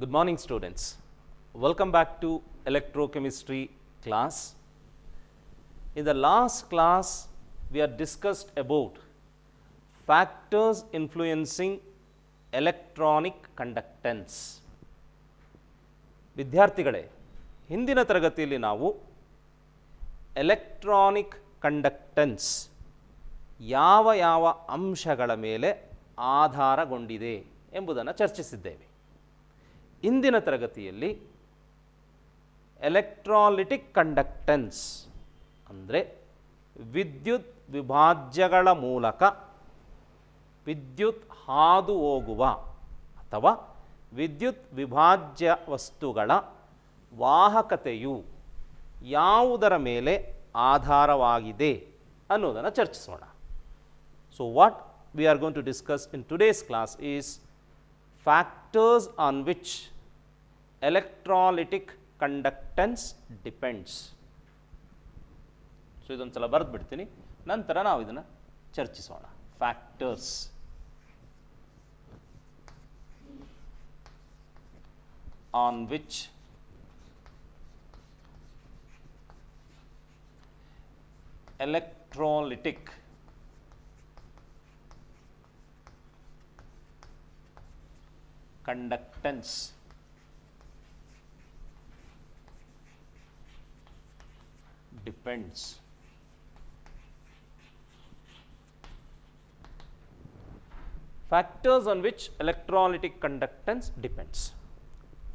Good morning, students. Welcome back to electrochemistry class. In the last class, we have discussed about factors influencing electronic conductance. ವಿದ್ಯಾರ್ಥಿಗಳೇ, ಹಿಂದಿನ ತರಗತಿಯಲ್ಲಿ ನಾವು electronic conductance ಯಾವ ಅಂಶಗಳ ಮೇಲೆ ಆಧಾರಗೊಂಡಿದೆ ಎಂಬುದನ್ನು ಚರ್ಚಿಸಿದ್ದೇವೆ. ಇಂದಿನ ತರಗತಿಯಲ್ಲಿ ಎಲೆಕ್ಟ್ರಾಲಿಟಿಕ್ ಕಂಡಕ್ಟೆನ್ಸ್ ಅಂದರೆ ವಿದ್ಯುತ್ ವಿಭಾಜ್ಯಗಳ ಮೂಲಕ ವಿದ್ಯುತ್ ಹಾದು ಹೋಗುವ ಅಥವಾ ವಿದ್ಯುತ್ ವಿಭಾಜ್ಯ ವಸ್ತುಗಳ ವಾಹಕತೆಯು ಯಾವುದರ ಮೇಲೆ ಆಧಾರವಾಗಿದೆ ಅನ್ನೋದನ್ನು ಚರ್ಚಿಸೋಣ. So what we are going to discuss in today's class is factors on which electrolytic conductance depends. So ಇದೊಂದು ಸಲ ಬರೆದು ಬಿಡ್ತೀನಿ, ನಂತರ ನಾವು ಇದನ್ನು ಚರ್ಚಿಸೋಣ. Factors on which electrolytic conductance depends. Factors on which electrolytic conductance depends.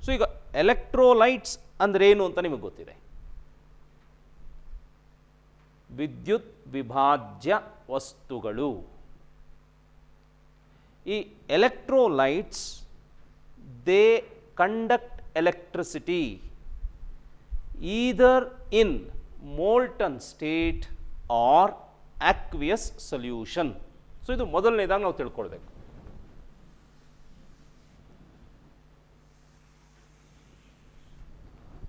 So ಈಗ electrolytes ಅಂದ್ರೆ ಏನು ಅಂತ ನಿಮಗೆ ಗೊತ್ತಿದೆ. ವಿದ್ಯುತ್ ವಿಭಾಜ್ಯ ವಸ್ತುಗಳು. ಈ electrolytes they conduct electricity either in molten state or aqueous solution. So ಇದು ಮೊದಲನೇದಾಗಿ ನಾವು ತಿಳ್ಕೊಳ್ಬೇಕು.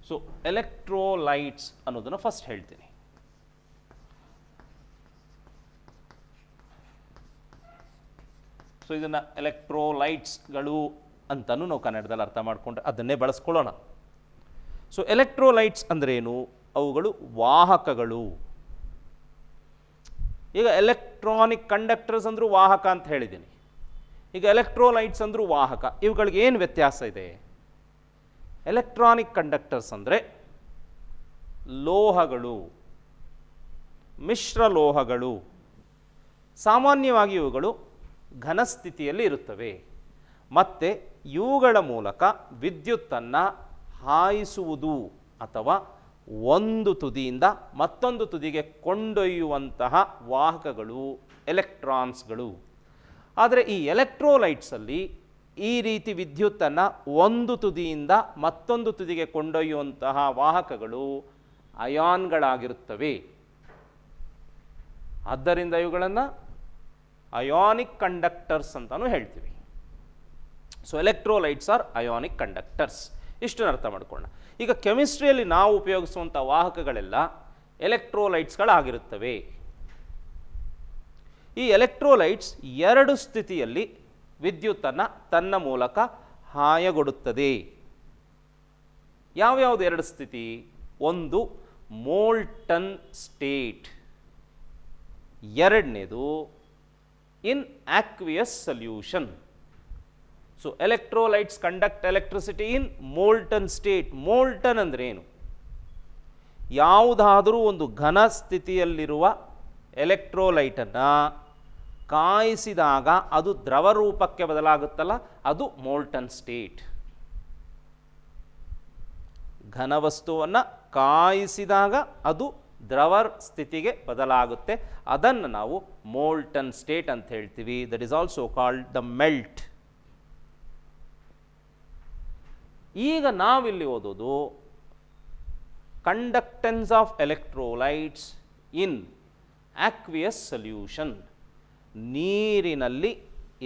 ಸೊ ಎಲೆಕ್ಟ್ರೋಲೈಟ್ಸ್ ಅನ್ನೋದನ್ನು ಫಸ್ಟ್ ಹೇಳ್ತೀನಿ. ಸೊ ಇದನ್ನು ಎಲೆಕ್ಟ್ರೋಲೈಟ್ಸ್ಗಳು ಅಂತಲೂ ನಾವು ಕನ್ನಡದಲ್ಲಿ ಅರ್ಥ ಮಾಡಿಕೊಂಡ್ರೆ ಅದನ್ನೇ ಬಳಸ್ಕೊಳ್ಳೋಣ. ಸೊ ಎಲೆಕ್ಟ್ರೋಲೈಟ್ಸ್ ಅಂದ್ರೇನು? ಅವುಗಳು ವಾಹಕಗಳು. ಈಗ ಎಲೆಕ್ಟ್ರಾನಿಕ್ ಕಂಡಕ್ಟರ್ಸ್ ಅಂದರೂ ವಾಹಕ ಅಂತ ಹೇಳಿದ್ದೀನಿ. ಈಗ ಎಲೆಕ್ಟ್ರೋಲೈಟ್ಸ್ ಅಂದರೂ ವಾಹಕ. ಇವುಗಳಿಗೆ ಏನು ವ್ಯತ್ಯಾಸ ಇದೆ? ಎಲೆಕ್ಟ್ರಾನಿಕ್ ಕಂಡಕ್ಟರ್ಸ್ ಅಂದರೆ ಲೋಹಗಳು, ಮಿಶ್ರ ಲೋಹಗಳು. ಸಾಮಾನ್ಯವಾಗಿ ಇವುಗಳು ಘನಸ್ಥಿತಿಯಲ್ಲಿ ಇರುತ್ತವೆ ಮತ್ತು ಇವುಗಳ ಮೂಲಕ ವಿದ್ಯುತ್ತನ್ನು ಹಾಯಿಸುವುದು ಅಥವಾ ಒಂದು ತುದಿಯಿಂದ ಮತ್ತೊಂದು ತುದಿಗೆ ಕೊಂಡೊಯ್ಯುವಂತಹ ವಾಹಕಗಳು ಎಲೆಕ್ಟ್ರಾನ್ಸ್ಗಳು. ಆದರೆ ಈ ಎಲೆಕ್ಟ್ರೋಲೈಟ್ಸಲ್ಲಿ ಈ ರೀತಿ ವಿದ್ಯುತ್ತನ್ನು ಒಂದು ತುದಿಯಿಂದ ಮತ್ತೊಂದು ತುದಿಗೆ ಕೊಂಡೊಯ್ಯುವಂತಹ ವಾಹಕಗಳು ಅಯಾನ್ಗಳಾಗಿರುತ್ತವೆ. ಆದ್ದರಿಂದ ಇವುಗಳನ್ನು ಅಯಾನಿಕ್ ಕಂಡಕ್ಟರ್ಸ್ ಅಂತಲೂ ಹೇಳ್ತೀವಿ. So electrolytes are ionic conductors. ಇಷ್ಟನ್ನು ಅರ್ಥ ಮಾಡ್ಕೊಳ್ಳೋಣ. ಈಗ ಕೆಮಿಸ್ಟ್ರಿಯಲ್ಲಿ ನಾವು ಉಪಯೋಗಿಸುವಂಥ ವಾಹಕಗಳೆಲ್ಲ ಎಲೆಕ್ಟ್ರೋಲೈಟ್ಸ್ಗಳಾಗಿರುತ್ತವೆ. ಈ ಎಲೆಕ್ಟ್ರೋಲೈಟ್ಸ್ ಎರಡು ಸ್ಥಿತಿಯಲ್ಲಿ ವಿದ್ಯುತ್ತನ್ನು ತನ್ನ ಮೂಲಕ ಹಾಯಗೊಡುತ್ತದೆ. ಯಾವ್ಯಾವುದು ಎರಡು ಸ್ಥಿತಿ? ಒಂದು ಮೋಲ್ಟನ್ ಸ್ಟೇಟ್, ಎರಡನೇದು in aqueous solution. So electrolytes conduct electricity in molten state. Molten ಅಂದರೆ ಏನು? ಯಾವುದಾದರೂ ಒಂದು ಘನ ಸ್ಥಿತಿಯಲ್ಲಿರುವ ಎಲೆಕ್ಟ್ರೋಲೈಟನ್ನು ಕಾಯಿಸಿದಾಗ ಅದು ದ್ರವ ರೂಪಕ್ಕೆ ಬದಲಾಗುತ್ತಲ್ಲ, ಅದು ಮೋಲ್ಟನ್ ಸ್ಟೇಟ್. ಘನವಸ್ತುವನ್ನು ಕಾಯಿಸಿದಾಗ ಅದು ದ್ರವ ಸ್ಥಿತಿಗೆ ಬದಲಾಗುತ್ತೆ. ಅದನ್ನು ನಾವು ಮೋಲ್ಟನ್ ಸ್ಟೇಟ್ ಅಂತ ಹೇಳ್ತೀವಿ. That is also called the melt. ಈಗ ನಾವಿಲ್ಲಿ ಓದೋದು conductance of electrolytes in aqueous solution. ನೀರಿನಲ್ಲಿ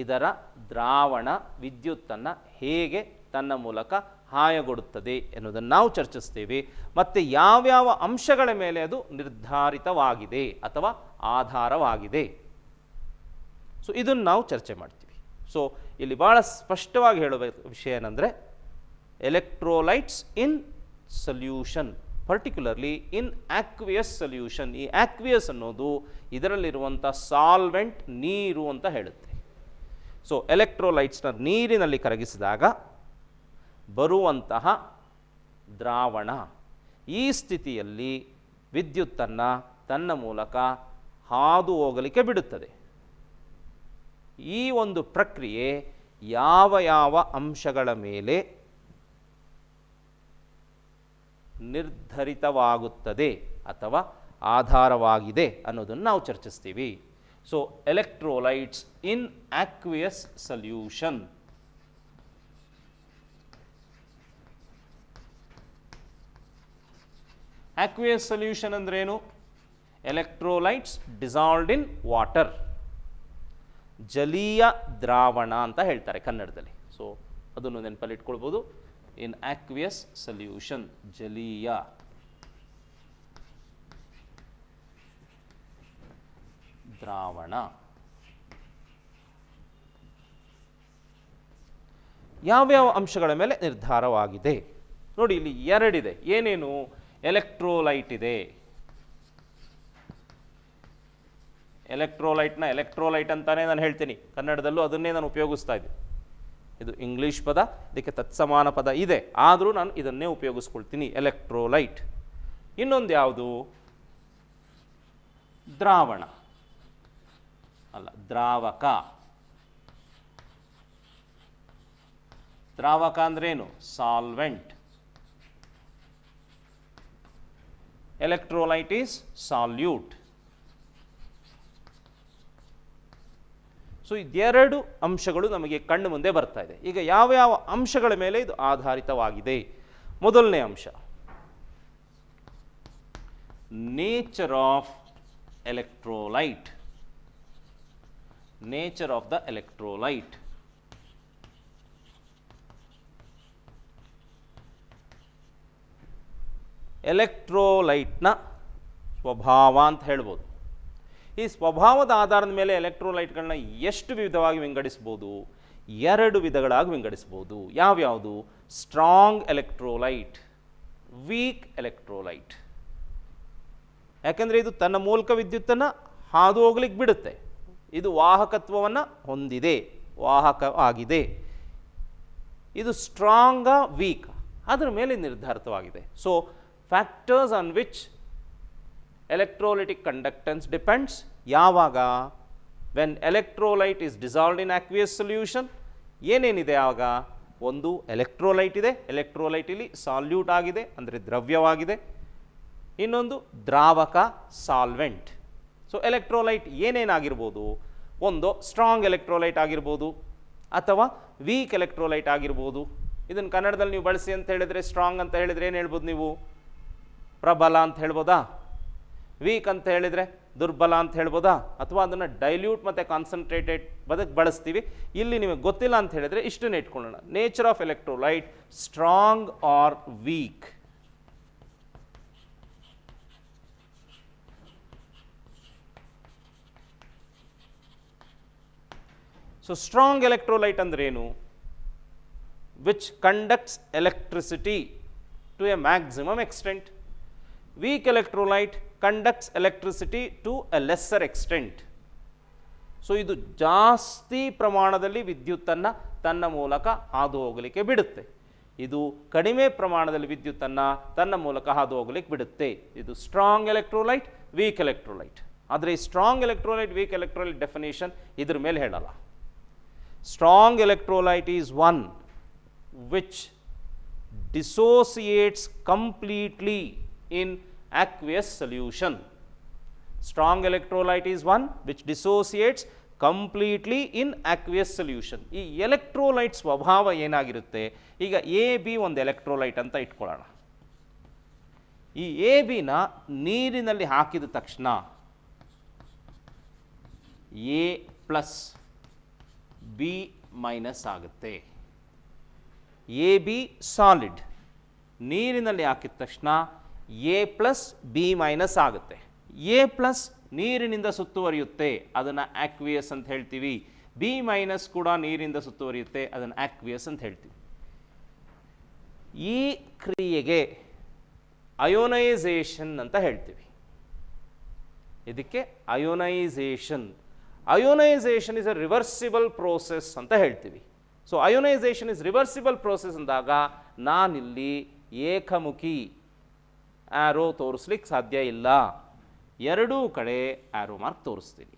ಇದರ ದ್ರಾವಣ ವಿದ್ಯುತ್ತನ್ನು ಹೇಗೆ ತನ್ನ ಮೂಲಕ ಹಾಯಗೊಡುತ್ತದೆ ಎನ್ನುವುದನ್ನು ನಾವು ಚರ್ಚಿಸ್ತೀವಿ. ಮತ್ತು ಯಾವ್ಯಾವ ಅಂಶಗಳ ಮೇಲೆ ಅದು ನಿರ್ಧಾರಿತವಾಗಿದೆ ಅಥವಾ ಆಧಾರವಾಗಿದೆ. ಸೊ ಇದನ್ನು ನಾವು ಚರ್ಚೆ ಮಾಡ್ತೀವಿ. ಸೊ ಇಲ್ಲಿ ಭಾಳ ಸ್ಪಷ್ಟವಾಗಿ ಹೇಳುವ ವಿಷಯ ಏನಂದರೆ electrolytes in solution, particularly in aqueous solution. ಈ ಆಕ್ವಿಯಸ್ ಅನ್ನೋದು ಇದರಲ್ಲಿರುವಂಥ ಸಾಲ್ವೆಂಟ್ ನೀರು ಅಂತ ಹೇಳುತ್ತೆ. ಸೊ ಎಲೆಕ್ಟ್ರೋಲೈಟ್ಸ್ನ ನೀರಿನಲ್ಲಿ ಕರಗಿಸಿದಾಗ ಬರುವಂತಹ ದ್ರಾವಣ, ಈ ಸ್ಥಿತಿಯಲ್ಲಿ ವಿದ್ಯುತ್ತನ್ನು ತನ್ನ ಮೂಲಕ ಹಾದು ಹೋಗಲಿಕ್ಕೆ ಬಿಡುತ್ತದೆ. ಈ ಒಂದು ಪ್ರಕ್ರಿಯೆ ಯಾವ ಯಾವ ಅಂಶಗಳ ಮೇಲೆ ನಿರ್ಧರಿತವಾಗುತ್ತದೆ ಅಥವಾ ಆಧಾರವಾಗಿದೆ ಅನ್ನೋದನ್ನು ನಾವು ಚರ್ಚಿಸ್ತೀವಿ. ಸೊ ಎಲೆಕ್ಟ್ರೋಲೈಟ್ಸ್ ಇನ್ ಆಕ್ವಿಯಸ್ ಸೊಲ್ಯೂಷನ್. ಆಕ್ವಿಯಸ್ ಸೊಲ್ಯೂಷನ್ ಅಂದ್ರೇನು? ಎಲೆಕ್ಟ್ರೋಲೈಟ್ಸ್ ಡಿಸಾಲ್ವ್ಡ್ ಇನ್ ವಾಟರ್, ಜಲೀಯ ದ್ರಾವಣ ಅಂತ ಹೇಳ್ತಾರೆ ಕನ್ನಡದಲ್ಲಿ. ಸೊ ಅದನ್ನು ನೆನಪಲ್ಲಿ ಇಟ್ಕೊಳ್ಬೋದು. ಇನ್ ಆಕ್ವಿಯಸ್ ಸೊಲ್ಯೂಷನ್, ಜಲೀಯ. ದ್ರಾವಣ ಯಾವ್ಯಾವ ಅಂಶಗಳ ಮೇಲೆ ನಿರ್ಧಾರವಾಗಿದೆ ನೋಡಿ. ಇಲ್ಲಿ ಎರಡಿದೆ. ಏನೇನು? ಎಲೆಕ್ಟ್ರೋಲೈಟ್ ಇದೆ. ಎಲೆಕ್ಟ್ರೋಲೈಟ್ನ ಎಲೆಕ್ಟ್ರೋಲೈಟ್ ಅಂತಾನೆ ನಾನು ಹೇಳ್ತೀನಿ, ಕನ್ನಡದಲ್ಲೂ ಅದನ್ನೇ ನಾನು ಉಪಯೋಗಿಸ್ತಾ ಇದ್ದೀನಿ. ಇದು ಇಂಗ್ಲೀಷ್ ಪದ, ಇದಕ್ಕೆ ತತ್ಸಮಾನ ಪದ ಇದೆ, ಆದರೂ ನಾನು ಇದನ್ನೇ ಉಪಯೋಗಿಸ್ಕೊಳ್ತೀನಿ, ಎಲೆಕ್ಟ್ರೋಲೈಟ್. ಇನ್ನೊಂದು ಯಾವುದು? ದ್ರಾವಣ ಅಲ್ಲ, ದ್ರಾವಕ. ದ್ರಾವಕ ಅಂದ್ರೇನು? Solvent. Electrolyte is salute. So ಇದೆರಡು ಅಂಶಗಳು ನಮಗೆ ಕಣ್ಣು ಮುಂದೆ ಬರ್ತಾ ಇದೆ. ಈಗ ಯಾವ ಯಾವ ಅಂಶಗಳ ಮೇಲೆ ಇದು ಆಧಾರಿತವಾಗಿದೆ? ಮೊದಲನೇ ಅಂಶ, nature of electrolyte. Nature of the electrolyte. ಎಲೆಕ್ಟ್ರೋಲೈಟ್ನ ಸ್ವಭಾವ ಅಂತ ಹೇಳ್ಬೋದು. ಈ ಸ್ವಭಾವದ ಆಧಾರದ ಮೇಲೆ ಎಲೆಕ್ಟ್ರೋಲೈಟ್ಗಳನ್ನ ಎಷ್ಟು ವಿಧವಾಗಿ ವಿಂಗಡಿಸ್ಬೋದು? ಎರಡು ವಿಧಗಳಾಗಿ ವಿಂಗಡಿಸ್ಬೋದು. ಯಾವ್ಯಾವುದು? Strong electrolyte, weak electrolyte. ಯಾಕೆಂದರೆ ಇದು ತನ್ನ ಮೂಲಕ ವಿದ್ಯುತ್ತನ್ನು ಹಾದು ಹೋಗ್ಲಿಕ್ಕೆ ಬಿಡುತ್ತೆ. ಇದು ವಾಹಕತ್ವವನ್ನು ಹೊಂದಿದೆ, ವಾಹಕ ಆಗಿದೆ. ಇದು ಸ್ಟ್ರಾಂಗ ವೀಕ್ ಅದರ ಮೇಲೆ ನಿರ್ಧಾರಿತವಾಗಿದೆ. So factors on which electrolytic conductance depends. ಯಾವಾಗ? When electrolyte is dissolved in aqueous solution. ಏನೇನಿದೆ ಆವಾಗ? ಒಂದು ಎಲೆಕ್ಟ್ರೋಲೈಟ್ ಇದೆ, ಎಲೆಕ್ಟ್ರೋಲೈಟ್ ಇಲ್ಲಿ ಸಾಲ್ಯೂಟ್ ಆಗಿದೆ ಅಂದರೆ ದ್ರವ್ಯವಾಗಿದೆ. ಇನ್ನೊಂದು ದ್ರಾವಕ, ಸಾಲ್ವೆಂಟ್. ಸೊ ಎಲೆಕ್ಟ್ರೋಲೈಟ್ ಏನೇನಾಗಿರ್ಬೋದು? ಒಂದು ಸ್ಟ್ರಾಂಗ್ ಎಲೆಕ್ಟ್ರೋಲೈಟ್ ಆಗಿರ್ಬೋದು ಅಥವಾ ವೀಕ್ ಎಲೆಕ್ಟ್ರೋಲೈಟ್ ಆಗಿರ್ಬೋದು. ಇದನ್ನು ಕನ್ನಡದಲ್ಲಿ ನೀವು ಬಳಸಿ ಅಂತ ಹೇಳಿದರೆ, ಸ್ಟ್ರಾಂಗ್ ಅಂತ ಹೇಳಿದರೆ ಏನು ಹೇಳ್ಬೋದು ನೀವು? ಪ್ರಬಲ ಅಂತ ಹೇಳ್ಬೋದಾ? ವೀಕ್ ಅಂತ ಹೇಳಿದರೆ ದುರ್ಬಲ ಅಂತ ಹೇಳ್ಬೋದಾ? ಅಥವಾ ಅದನ್ನು ಡೈಲ್ಯೂಟ್ ಮತ್ತು ಕಾನ್ಸಂಟ್ರೇಟೆಡ್ ಬದಕ್ಕೆ ಬಳಸ್ತೀವಿ. ಇಲ್ಲಿ ನಿಮಗೆ ಗೊತ್ತಿಲ್ಲ ಅಂತ ಹೇಳಿದರೆ ಇಷ್ಟನ್ನೇ ಇಟ್ಕೊಳ್ಳೋಣ. Nature of electrolyte, strong or weak. So strong electrolyte ಅಂದ್ರೆ ಏನು? Which conducts electricity to a maximum extent. Weak electrolyte conducts electricity to a lesser extent. So ಇದು ಜಾಸ್ತಿ ಪ್ರಮಾಣದಲ್ಲಿ ವಿದ್ಯುತ್ತನ್ನು ತನ್ನ ಮೂಲಕ ಹಾದು ಹೋಗಲಿಕ್ಕೆ ಬಿಡುತ್ತೆ. ಇದು ಕಡಿಮೆ ಪ್ರಮಾಣದಲ್ಲಿ ವಿದ್ಯುತ್ತನ್ನು ತನ್ನ ಮೂಲಕ ಹಾದು ಹೋಗಲಿಕ್ಕೆ ಬಿಡುತ್ತೆ. ಇದು ಸ್ಟ್ರಾಂಗ್ ಎಲೆಕ್ಟ್ರೋಲೈಟ್, ವೀಕ್ ಎಲೆಕ್ಟ್ರೋಲೈಟ್. ಆದರೆ ಈ strong electrolyte, weak electrolyte definition ಇದ್ರ ಮೇಲೆ ಹೇಳಲ್ಲ. Strong electrolyte is one which dissociates completely in aqueous solution. Strong electrolyte is one which dissociates completely in aqueous solution. ಈ ಎಲೆಕ್ಟ್ರೋಲೈಟ್ ಸ್ವಭಾವ ಏನಾಗಿರುತ್ತೆ? ಈಗ ಎ ಬಿ ಒಂದು ಎಲೆಕ್ಟ್ರೋಲೈಟ್ ಅಂತ ಇಟ್ಕೊಳ್ಳೋಣ. ಈ ಎ ಬಿನ ನೀರಿನಲ್ಲಿ ಹಾಕಿದ ತಕ್ಷಣ ಎ ಪ್ಲಸ್ ಬಿ ಮೈನಸ್ ಆಗುತ್ತೆ. ಎ ಬಿ ಸಾಲಿಡ್, ನೀರಿನಲ್ಲಿ ಹಾಕಿದ ತಕ್ಷಣ ಎ ಪ್ಲಸ್ ಬಿ ಮೈನಸ್ ಆಗುತ್ತೆ. ಎ ಪ್ಲಸ್ ನೀರಿನಿಂದ ಸುತ್ತುವರಿಯುತ್ತೆ, ಅದನ್ನು ಆಕ್ವಿಯಸ್ ಅಂತ ಹೇಳ್ತೀವಿ. ಬಿ ಮೈನಸ್ ಕೂಡ ನೀರಿನಿಂದ ಸುತ್ತುವರಿಯುತ್ತೆ, ಅದನ್ನು ಆಕ್ವಿಯಸ್ ಅಂತ ಹೇಳ್ತೀವಿ. ಈ ಕ್ರಿಯೆಗೆ ಅಯೋನೈಸೇಷನ್ ಅಂತ ಹೇಳ್ತೀವಿ. ಇದಕ್ಕೆ ionisation. Ionisation is a reversible process ಅಂತ ಹೇಳ್ತೀವಿ. So ionisation is reversible process ಅಂದಾಗ ನಾನಿಲ್ಲಿ ಏಕಮುಖಿ ಆ್ಯರೋ ತೋರಿಸ್ಲಿಕ್ಕೆ ಸಾಧ್ಯ ಇಲ್ಲ, ಎರಡೂ ಕಡೆ ಆ್ಯರೋ ಮಾರ್ಕ್ ತೋರಿಸ್ತೀನಿ.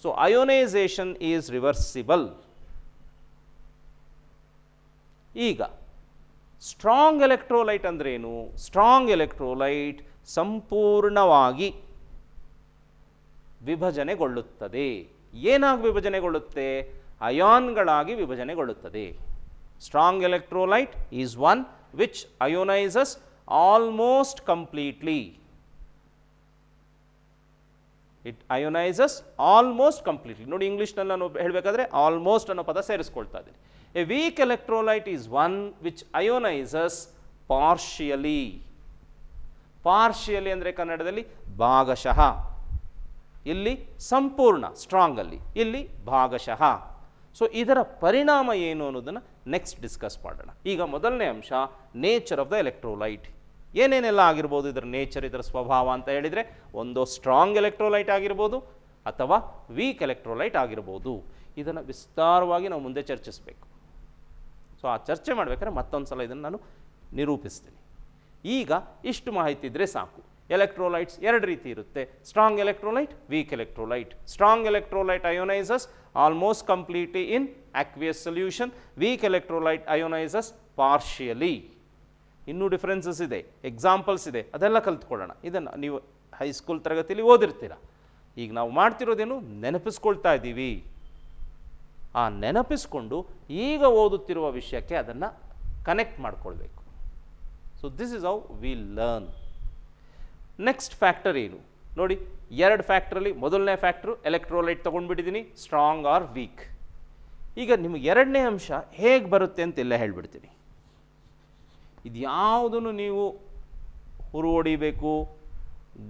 So ionisation is reversible. ಈಗ ಸ್ಟ್ರಾಂಗ್ ಎಲೆಕ್ಟ್ರೋಲೈಟ್ ಅಂದ್ರೇನು? ಸ್ಟ್ರಾಂಗ್ ಎಲೆಕ್ಟ್ರೋಲೈಟ್ ಸಂಪೂರ್ಣವಾಗಿ ವಿಭಜನೆಗೊಳ್ಳುತ್ತದೆ. ಏನಾಗಿ ವಿಭಜನೆಗೊಳ್ಳುತ್ತೆ? ಅಯಾನ್ಗಳಾಗಿ ವಿಭಜನೆಗೊಳ್ಳುತ್ತದೆ. Strong electrolyte is one which ionises almost completely. It ionises almost completely. ನೋಡಿ, ಇಂಗ್ಲೀಷ್ನಲ್ಲಿ ನಾನು ಹೇಳಬೇಕಾದ್ರೆ ಆಲ್ಮೋಸ್ಟ್ ಅನ್ನೋ ಪದ ಸೇರಿಸ್ಕೊಳ್ತಾ ಇದ್ದೀನಿ. A weak electrolyte is one which ionises partially. Partially ಅಂದರೆ ಕನ್ನಡದಲ್ಲಿ ಭಾಗಶಃ. ಇಲ್ಲಿ ಸಂಪೂರ್ಣ ಸ್ಟ್ರಾಂಗಲ್ಲಿ, ಇಲ್ಲಿ ಭಾಗಶಃ. ಸೊ ಇದರ ಪರಿಣಾಮ ಏನು ಅನ್ನೋದನ್ನು ನೆಕ್ಸ್ಟ್ ಡಿಸ್ಕಸ್ ಮಾಡೋಣ. ಈಗ ಮೊದಲನೇ ಅಂಶ ನೇಚರ್ ಆಫ್ ದ ಎಲೆಕ್ಟ್ರೋಲೈಟ್. ಏನೇನೆಲ್ಲ ಆಗಿರ್ಬೋದು ಇದರ ನೇಚರ್, ಇದರ ಸ್ವಭಾವ ಅಂತ ಹೇಳಿದರೆ, ಒಂದು ಸ್ಟ್ರಾಂಗ್ ಎಲೆಕ್ಟ್ರೋಲೈಟ್ ಆಗಿರ್ಬೋದು ಅಥವಾ ವೀಕ್ ಎಲೆಕ್ಟ್ರೋಲೈಟ್ ಆಗಿರ್ಬೋದು. ಇದನ್ನು ವಿಸ್ತಾರವಾಗಿ ನಾವು ಮುಂದೆ ಚರ್ಚಿಸಬೇಕು. ಸೊ ಆ ಚರ್ಚೆ ಮಾಡಬೇಕಾದ್ರೆ ಮತ್ತೊಂದು ಸಲ ಇದನ್ನು ನಾನು ನಿರೂಪಿಸ್ತೀನಿ. ಈಗ ಇಷ್ಟು ಮಾಹಿತಿ ಇದ್ದರೆ ಸಾಕು. ಎಲೆಕ್ಟ್ರೋಲೈಟ್ಸ್ ಎರಡು ರೀತಿ ಇರುತ್ತೆ: strong electrolyte, weak electrolyte. Strong electrolyte ionises almost completely in aqueous solution. Weak electrolyte ionises partially. ಇನ್ನೂ ಡಿಫರೆನ್ಸಸ್ ಇದೆ, ಎಕ್ಸಾಂಪಲ್ಸ್ ಇದೆ, ಅದೆಲ್ಲ ಕಲ್ತ್ಕೊಳ್ಳೋಣ. ಇದನ್ನು ನೀವು ಹೈಸ್ಕೂಲ್ ತರಗತಿಯಲ್ಲಿ ಓದಿರ್ತೀರ. ಈಗ ನಾವು ಮಾಡ್ತಿರೋದೇನು? ನೆನಪಿಸ್ಕೊಳ್ತಾ ಇದ್ದೀವಿ. ಆ ನೆನಪಿಸ್ಕೊಂಡು ಈಗ ಓದುತ್ತಿರುವ ವಿಷಯಕ್ಕೆ ಅದನ್ನು ಕನೆಕ್ಟ್ ಮಾಡಿಕೊಳ್ಬೇಕು. So this is how we learn. Next factor ಏನು ನೋಡಿ, ಎರಡು ಫ್ಯಾಕ್ಟ್ರಲ್ಲಿ ಮೊದಲನೇ ಫ್ಯಾಕ್ಟ್ರು ಎಲೆಕ್ಟ್ರೋಲೈಟ್ ತೊಗೊಂಡ್ಬಿಟ್ಟಿದ್ದೀನಿ, ಸ್ಟ್ರಾಂಗ್ ಆರ್ ವೀಕ್. ಈಗ ನಿಮಗೆ ಎರಡನೇ ಅಂಶ ಹೇಗೆ ಬರುತ್ತೆ ಅಂತೆಲ್ಲ ಹೇಳ್ಬಿಡ್ತೀನಿ. ಇದು ಯಾವುದನ್ನು ನೀವು ಹುರು ಹೊಡಿಬೇಕು,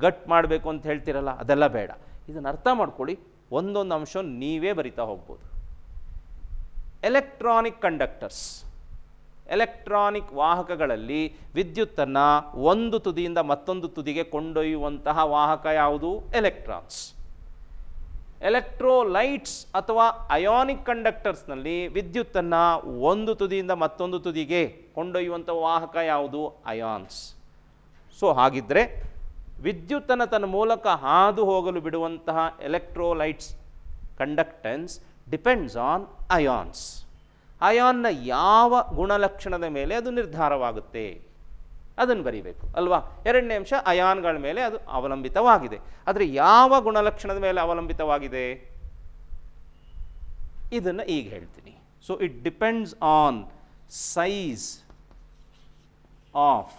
ಗಟ್ ಮಾಡಬೇಕು ಅಂತ ಹೇಳ್ತಿರಲ್ಲ, ಅದೆಲ್ಲ ಬೇಡ. ಇದನ್ನು ಅರ್ಥ ಮಾಡ್ಕೊಳ್ಳಿ. ಒಂದೊಂದು ಅಂಶ ನೀವೇ ಬರಿತಾ ಹೋಗ್ಬೋದು. ಎಲೆಕ್ಟ್ರಾನಿಕ್ ಕಂಡಕ್ಟರ್ಸ್, ಎಲೆಕ್ಟ್ರಾನಿಕ್ ವಾಹಕಗಳಲ್ಲಿ ವಿದ್ಯುತ್ತನ್ನು ಒಂದು ತುದಿಯಿಂದ ಮತ್ತೊಂದು ತುದಿಗೆ ಕೊಂಡೊಯ್ಯುವಂತಹ ವಾಹಕ ಯಾವುದು? ಎಲೆಕ್ಟ್ರಾನ್ಸ್. ಎಲೆಕ್ಟ್ರೋಲೈಟ್ಸ್ ಅಥವಾ ಅಯಾನಿಕ್ ಕಂಡಕ್ಟರ್ಸ್ನಲ್ಲಿ ವಿದ್ಯುತ್ತನ್ನು ಒಂದು ತುದಿಯಿಂದ ಮತ್ತೊಂದು ತುದಿಗೆ ಕೊಂಡೊಯ್ಯುವಂಥ ವಾಹಕ ಯಾವುದು? ಅಯಾನ್ಸ್. ಸೊ ಹಾಗಿದ್ದರೆ ವಿದ್ಯುತ್ತನ್ನು ತನ್ನ ಮೂಲಕ ಹಾದು ಹೋಗಲು ಬಿಡುವಂತಹ electrolytes conductance depends on ions. ಅಯಾನ್ನ ಯಾವ ಗುಣಲಕ್ಷಣದ ಮೇಲೆ ಅದು ನಿರ್ಧಾರವಾಗುತ್ತೆ ಅದನ್ನು ಬರೀಬೇಕು ಅಲ್ವಾ? ಎರಡನೇ ಅಂಶ ಅಯಾನ್ಗಳ ಮೇಲೆ ಅದು ಅವಲಂಬಿತವಾಗಿದೆ. ಆದರೆ ಯಾವ ಗುಣಲಕ್ಷಣದ ಮೇಲೆ ಅವಲಂಬಿತವಾಗಿದೆ ಇದನ್ನು ಈಗ ಹೇಳ್ತೀನಿ. So it depends on size of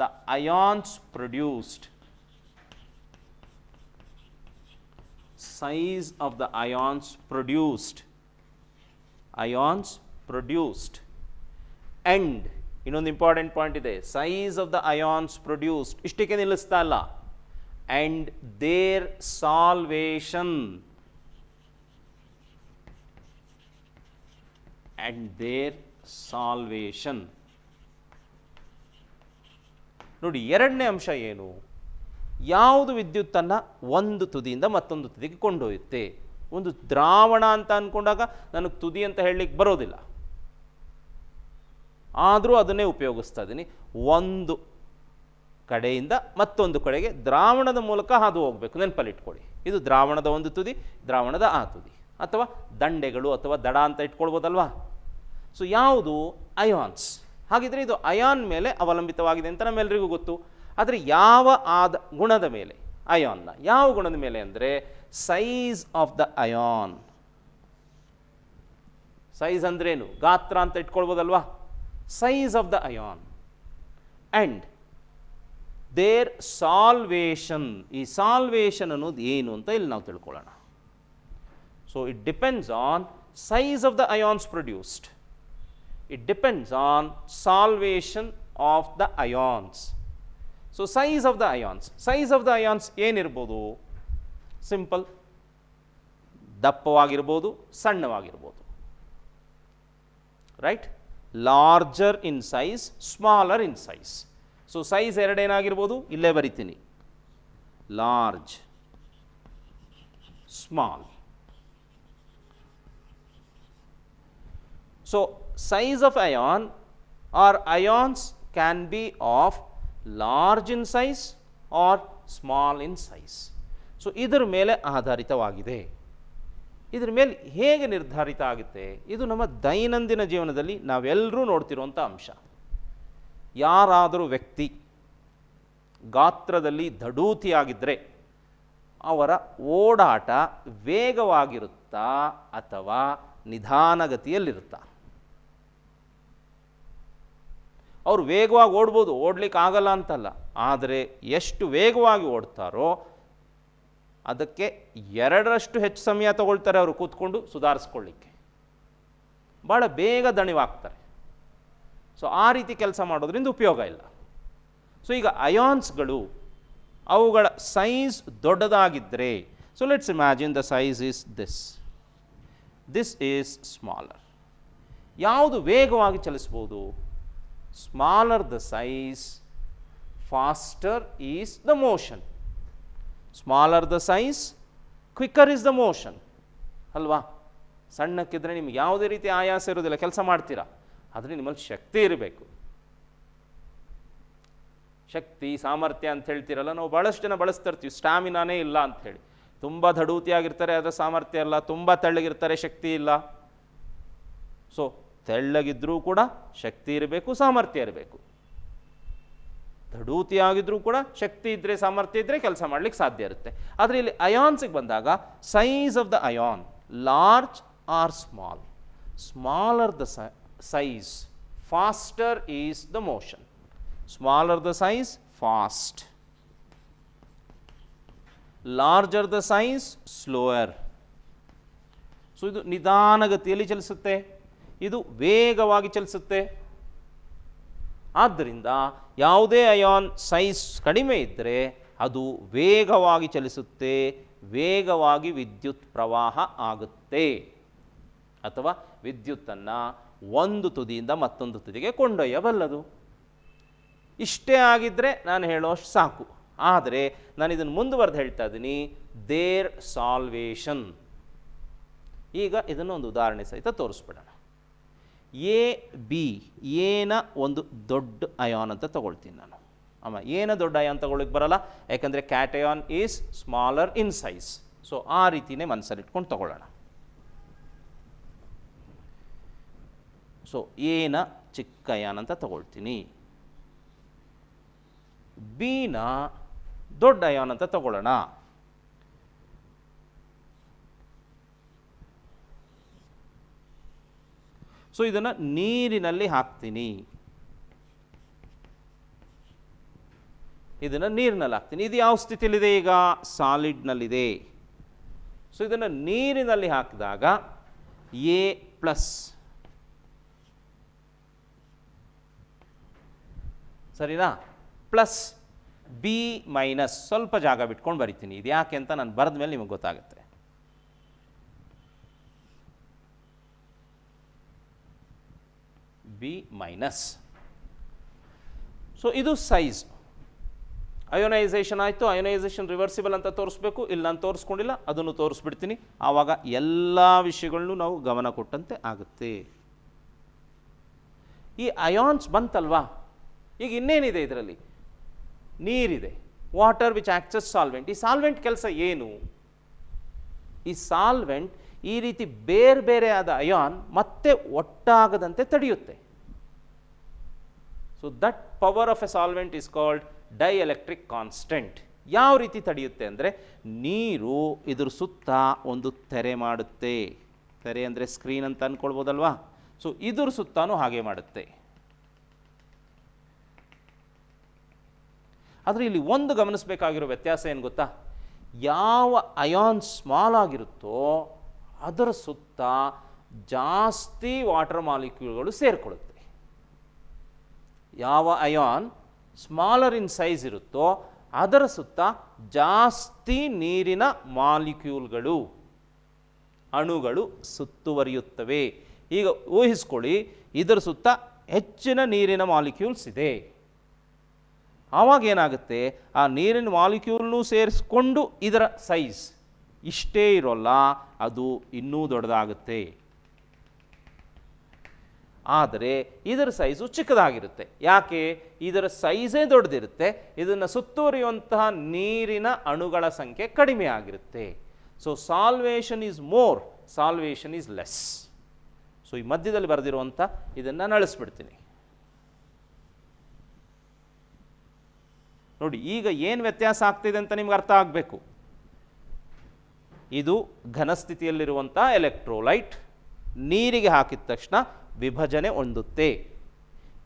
the ions produced. Size of the ions produced and ಇನ್ನೊಂದು ಇಂಪಾರ್ಟೆಂಟ್ ಪಾಯಿಂಟ್ ಇದೆ, size of the ions produced ಇಷ್ಟಕ್ಕೆ ನಿಲ್ಲಿಸ್ತಾ ಇಲ್ಲ, ಅಂಡ್ ದೇರ್ ಸಾಲ್ವೇಷನ್ ನೋಡಿ. ಎರಡನೇ ಅಂಶ ಏನು? ಯಾವುದು ವಿದ್ಯುತ್ತನ್ನು ಒಂದು ತುದಿಯಿಂದ ಮತ್ತೊಂದು ತುದಿಗೆ ಕೊಂಡೊಯ್ಯುತ್ತೆ. ಒಂದು ದ್ರಾವಣ ಅಂತ ಅಂದ್ಕೊಂಡಾಗ ನನಗೆ ತುದಿ ಅಂತ ಹೇಳಲಿಕ್ಕೆ ಬರೋದಿಲ್ಲ, ಆದರೂ ಅದನ್ನೇ ಉಪಯೋಗಿಸ್ತಾ ಇದ್ದೀನಿ. ಒಂದು ಕಡೆಯಿಂದ ಮತ್ತೊಂದು ಕಡೆಗೆ ದ್ರಾವಣದ ಮೂಲಕ ಹಾದು ಹೋಗಬೇಕು, ನೆನಪಲ್ಲಿಟ್ಕೊಳ್ಳಿ. ಇದು ದ್ರಾವಣದ ಒಂದು ತುದಿ, ದ್ರಾವಣದ ಆ ತುದಿ, ಅಥವಾ ದಂಡೆಗಳು ಅಥವಾ ದಡ ಅಂತ ಇಟ್ಕೊಳ್ಬೋದಲ್ವಾ. ಸೊ ಯಾವುದು? ಅಯಾನ್ಸ್. ಹಾಗಿದ್ರೆ ಇದು ಅಯಾನ್ ಮೇಲೆ ಅವಲಂಬಿತವಾಗಿದೆ ಅಂತ ನಮ್ಮೆಲ್ಲರಿಗೂ ಗೊತ್ತು. ಆದರೆ ಯಾವ ಗುಣದ ಮೇಲೆ? ಅಯಾನ್ನ ಯಾವ ಗುಣದ ಮೇಲೆ ಅಂದರೆ size of the ion. Size ಅಂದ್ರೇನು? ಗಾತ್ರ ಅಂತ ಇಟ್ಕೊಳ್ಬೋದಲ್ವಾ. Size of the ion and their solvation. ಈ ಸಾಲ್ವೇಷನ್ ಅನ್ನೋದು ಏನು ಅಂತ ಇಲ್ಲಿ ನಾವು ತಿಳ್ಕೊಳ್ಳೋಣ. So it depends on size of the ions produced. It depends on solvation of the ions. So size of the ions, size of the ions ಏನಿರ್ಬೋದು? Simple, ದಪ್ಪವಾಗಿರ್ಬೋದು, ಸಣ್ಣವಾಗಿರ್ಬೋದು, right? Larger in size, smaller in size. So size ಎರಡೇನಾಗಿರ್ಬೋದು, ಇಲ್ಲೇ ಬರಿತೀನಿ, large, small. So size of ion or ions can be of large in size or small in size. So ಇದರ ಮೇಲೆ ಆಧಾರಿತವಾಗಿದೆ. ಇದರ ಮೇಲೆ ಹೇಗೆ ನಿರ್ಧಾರಿತ ಆಗುತ್ತೆ? ಇದು ನಮ್ಮ ದೈನಂದಿನ ಜೀವನದಲ್ಲಿ ನಾವೆಲ್ಲರೂ ನೋಡ್ತಿರುವಂಥ ಅಂಶ. ಯಾರಾದರೂ ವ್ಯಕ್ತಿ ಗಾತ್ರದಲ್ಲಿ ದಡೂತಿಯಾಗಿದ್ದರೆ ಅವರ ಓಡಾಟ ವೇಗವಾಗಿರುತ್ತಾ ಅಥವಾ ನಿಧಾನಗತಿಯಲ್ಲಿರುತ್ತಾ? ಅವರು ವೇಗವಾಗಿ ಓಡ್ಬೋದು, ಓಡ್ಲಿಕ್ಕೆ ಆಗಲ್ಲ ಅಂತಲ್ಲ, ಆದರೆ ಎಷ್ಟು ವೇಗವಾಗಿ ಓಡ್ತಾರೋ ಅದಕ್ಕೆ ಎರಡರಷ್ಟು ಹೆಚ್ಚು ಸಮಯ ತಗೊಳ್ತಾರೆ ಅವರು ಕೂತ್ಕೊಂಡು ಸುಧಾರಿಸ್ಕೊಳ್ಳಿಕ್ಕೆ. ಭಾಳ ಬೇಗ ದಣಿವಾಗ್ತಾರೆ. ಸೊ ಆ ರೀತಿ ಕೆಲಸ ಮಾಡೋದ್ರಿಂದ ಉಪಯೋಗ ಇಲ್ಲ. ಸೊ ಈಗ ಅಯಾನ್ಸ್ಗಳು ಅವುಗಳ ಸೈಜ್ ದೊಡ್ಡದಾಗಿದ್ದರೆ, so let's imagine the size is this is smaller. ಯಾವುದು ವೇಗವಾಗಿ ಚಲಿಸ್ಬೋದು? Smaller the size, faster is the motion. Smaller the size, quicker is the motion ಅಲ್ವಾ? ಸಣ್ಣಕ್ಕಿದ್ರೆ ನಿಮ್ಗೆ ಯಾವುದೇ ರೀತಿ ಆಯಾಸ ಇರೋದಿಲ್ಲ, ಕೆಲಸ ಮಾಡ್ತೀರಾ. ಆದರೆ ನಿಮ್ಮಲ್ಲಿ ಶಕ್ತಿ ಇರಬೇಕು. ಶಕ್ತಿ, ಸಾಮರ್ಥ್ಯ ಅಂತ ಹೇಳ್ತೀರಲ್ಲ, ನಾವು ಭಾಳಷ್ಟು ಜನ ಬಳಸ್ತಾ ಇರ್ತೀವಿ, ಸ್ಟಾಮಿನಾನೇ ಇಲ್ಲ ಅಂಥೇಳಿ. ತುಂಬ ದಡೂತಿಯಾಗಿರ್ತಾರೆ, ಅದರ ಸಾಮರ್ಥ್ಯ ಇಲ್ಲ. ತುಂಬ ತೆಳ್ಳಗಿರ್ತಾರೆ, ಶಕ್ತಿ ಇಲ್ಲ. ಸೊ ತೆಳ್ಳಗಿದ್ರೂ ಕೂಡ ಶಕ್ತಿ ಇರಬೇಕು, ಸಾಮರ್ಥ್ಯ ಇರಬೇಕು. ದಡೂತಿಯಾಗಿದ್ರೂ ಕೂಡ ಶಕ್ತಿ ಇದ್ದರೆ, ಸಾಮರ್ಥ್ಯ ಇದ್ದರೆ ಕೆಲಸ ಮಾಡಲಿಕ್ಕೆ ಸಾಧ್ಯ ಇರುತ್ತೆ. ಆದರೆ ಇಲ್ಲಿ ಅಯಾನ್ಸಿಗೆ ಬಂದಾಗ size of the ion large or small. Smaller the size, faster is the motion. Smaller the size, fast. Larger the size, slower. So ಇದು ನಿಧಾನಗತಿಯಲ್ಲಿ ಚಲಿಸುತ್ತೆ, ಇದು ವೇಗವಾಗಿ ಚಲಿಸುತ್ತೆ. ಆದ್ದರಿಂದ ಯಾವುದೇ ಅಯಾನ್ ಸೈಜ್ ಕಡಿಮೆ ಇದ್ದರೆ ಅದು ವೇಗವಾಗಿ ಚಲಿಸುತ್ತೆ, ವೇಗವಾಗಿ ವಿದ್ಯುತ್ ಪ್ರವಾಹ ಆಗುತ್ತೆ, ಅಥವಾ ವಿದ್ಯುತ್ತನ್ನು ಒಂದು ತುದಿಯಿಂದ ಮತ್ತೊಂದು ತುದಿಗೆ ಕೊಂಡೊಯ್ಯಬಲ್ಲದು. ಇಷ್ಟೇ ಆಗಿದ್ದರೆ ನಾನು ಹೇಳೋಷ್ಟು ಸಾಕು. ಆದರೆ ನಾನು ಇದನ್ನು ಮುಂದುವರೆದು ಹೇಳ್ತಾ ಇದ್ದೀನಿ, ದೇರ್ ಸಾಲ್ವೇಷನ್. ಈಗ ಇದನ್ನು ಒಂದು ಉದಾಹರಣೆ ಸಹಿತ ತೋರಿಸ್ಬಿಡೋಣ. ಎ ಬಿ, ಏನ ಒಂದು ದೊಡ್ಡ ಅಯಾನ್ ಅಂತ ತಗೊಳ್ತೀನಿ ನಾನು. ಏನ ದೊಡ್ಡ ಅಯಾನ್ ತಗೊಳ್ಳಿಕ್ಕೆ ಬರಲ್ಲ, ಯಾಕಂದರೆ cation is smaller in size. So ಆ ರೀತಿಯೇ ಮನಸ್ಸಲ್ಲಿ ಇಟ್ಕೊಂಡು ತಗೊಳ್ಳೋಣ. ಸೊ ಏನ ಚಿಕ್ಕ ಅಯಾನ್ ಅಂತ ತಗೊಳ್ತೀನಿ, ಬಿನ ದೊಡ್ಡ ಅಯಾನ್ ಅಂತ ತಗೊಳ್ಳೋಣ. ಸೊ ಇದನ್ನು ನೀರಿನಲ್ಲಿ ಹಾಕ್ತೀನಿ, ಇದನ್ನು ನೀರಿನಲ್ಲಿ ಹಾಕ್ತೀನಿ. ಇದು ಯಾವ ಸ್ಥಿತಿಯಲ್ಲಿದೆ? ಈಗ ಸಾಲಿಡ್ನಲ್ಲಿದೆ. ಸೊ ಇದನ್ನು ನೀರಿನಲ್ಲಿ ಹಾಕಿದಾಗ ಎ ಪ್ಲಸ್, ಸರಿನಾ, ಪ್ಲಸ್ ಬಿ ಮೈನಸ್. ಸ್ವಲ್ಪ ಜಾಗ ಬಿಟ್ಕೊಂಡು ಬರಿತೀನಿ, ಇದು ಯಾಕೆ ಅಂತ ನಾನು ಬರೆದ ಮೇಲೆ ನಿಮಗೆ ಗೊತ್ತಾಗುತ್ತೆ. B minus. ಸೊ ಇದು ಸೈಜ್. ಅಯೋನೈಸೇಷನ್ ಆಯಿತು. ಅಯೋನೈಸೇಷನ್ ರಿವರ್ಸಿಬಲ್ ಅಂತ ತೋರಿಸ್ಬೇಕು, ಇಲ್ಲಿ ನಾನು ತೋರಿಸ್ಕೊಂಡಿಲ್ಲ, ಅದನ್ನು ತೋರಿಸ್ಬಿಡ್ತೀನಿ. ಆವಾಗ ಎಲ್ಲ ವಿಷಯಗಳನ್ನೂ ನಾವು ಗಮನ ಕೊಟ್ಟಂತೆ ಆಗುತ್ತೆ. ಈ ಅಯಾನ್ಸ್ ಬಂತಲ್ವಾ, ಈಗ ಇನ್ನೇನಿದೆ ಇದರಲ್ಲಿ? ನೀರಿದೆ, water which acts as solvent. ಈ ಸಾಲ್ವೆಂಟ್ ಕೆಲಸ ಏನು? ಈ ಸಾಲ್ವೆಂಟ್ ಈ ರೀತಿ ಬೇರೆ ಬೇರೆ ಆದ ಅಯಾನ್ ಮತ್ತೆ ಒಟ್ಟಾಗದಂತೆ ತಡೆಯುತ್ತೆ. So that power of a solvent is called dielectric constant. ಯಾವ ರೀತಿ ತಡೆಯುತ್ತೆ ಅಂದರೆ, ನೀರು ಇದ್ರ ಸುತ್ತ ಒಂದು ತೆರೆ ಮಾಡುತ್ತೆ. ತೆರೆ ಅಂದರೆ ಸ್ಕ್ರೀನ್ ಅಂತ ಅಂದ್ಕೊಳ್ಬೋದಲ್ವಾ? ಸೊ ಇದ್ರ ಸುತ್ತಾನು ಹಾಗೆ ಮಾಡುತ್ತೆ. ಆದರೆ ಇಲ್ಲಿ ಒಂದು ಗಮನಿಸಬೇಕಾಗಿರೋ ವ್ಯತ್ಯಾಸ ಏನು ಗೊತ್ತಾ? ಯಾವ ಅಯಾನ್ ಸ್ಮಾಲ್ ಆಗಿರುತ್ತೋ ಅದರ ಸುತ್ತ ಜಾಸ್ತಿ ವಾಟರ್ ಮಾಲಿಕ್ಯೂಲ್ಗಳು ಸೇರಿಕೊಳ್ಳುತ್ತೆ. ಯಾವ ಅಯಾನ್ ಸ್ಮಾಲರ್ ಇನ್ ಸೈಜ್ ಇರುತ್ತೋ ಅದರ ಸುತ್ತ ಜಾಸ್ತಿ ನೀರಿನ ಮಾಲಿಕ್ಯೂಲ್ಗಳು, ಅಣುಗಳು ಸುತ್ತುವರಿಯುತ್ತವೆ. ಈಗ ಊಹಿಸ್ಕೊಳ್ಳಿ, ಇದರ ಸುತ್ತ ಹೆಚ್ಚಿನ ನೀರಿನ ಮಾಲಿಕ್ಯೂಲ್ಸ್ ಇದೆ. ಆವಾಗ ಏನಾಗುತ್ತೆ, ಆ ನೀರಿನ ಮಾಲಿಕ್ಯೂಲ್ನೂ ಸೇರಿಸ್ಕೊಂಡು ಇದರ ಸೈಜ್ ಇಷ್ಟೇ ಇರೋಲ್ಲ, ಅದು ಇನ್ನೂ ದೊಡ್ಡದಾಗುತ್ತೆ. ಆದರೆ ಇದರ ಸೈಜು ಚಿಕ್ಕದಾಗಿರುತ್ತೆ. ಯಾಕೆ? ಇದರ ಸೈಜೇ ದೊಡ್ಡದಿರುತ್ತೆ, ಇದನ್ನು ಸುತ್ತುವರಿಯುವಂತಹ ನೀರಿನ ಅಣುಗಳ ಸಂಖ್ಯೆ ಕಡಿಮೆ ಆಗಿರುತ್ತೆ. So salvation is more, salvation is less. So ಈ ಮಧ್ಯದಲ್ಲಿ ಬರೆದಿರುವಂಥ ಇದನ್ನು ನಳಿಸ್ಬಿಡ್ತೀನಿ ನೋಡಿ. ಈಗ ಏನು ವ್ಯತ್ಯಾಸ ಆಗ್ತಿದೆ ಅಂತ ನಿಮ್ಗೆ ಅರ್ಥ ಆಗಬೇಕು. ಇದು ಘನಸ್ಥಿತಿಯಲ್ಲಿರುವಂಥ ಎಲೆಕ್ಟ್ರೋಲೈಟ್ ನೀರಿಗೆ ಹಾಕಿದ ತಕ್ಷಣ ವಿಭಜನೆ ಹೊಂದುತ್ತೆ.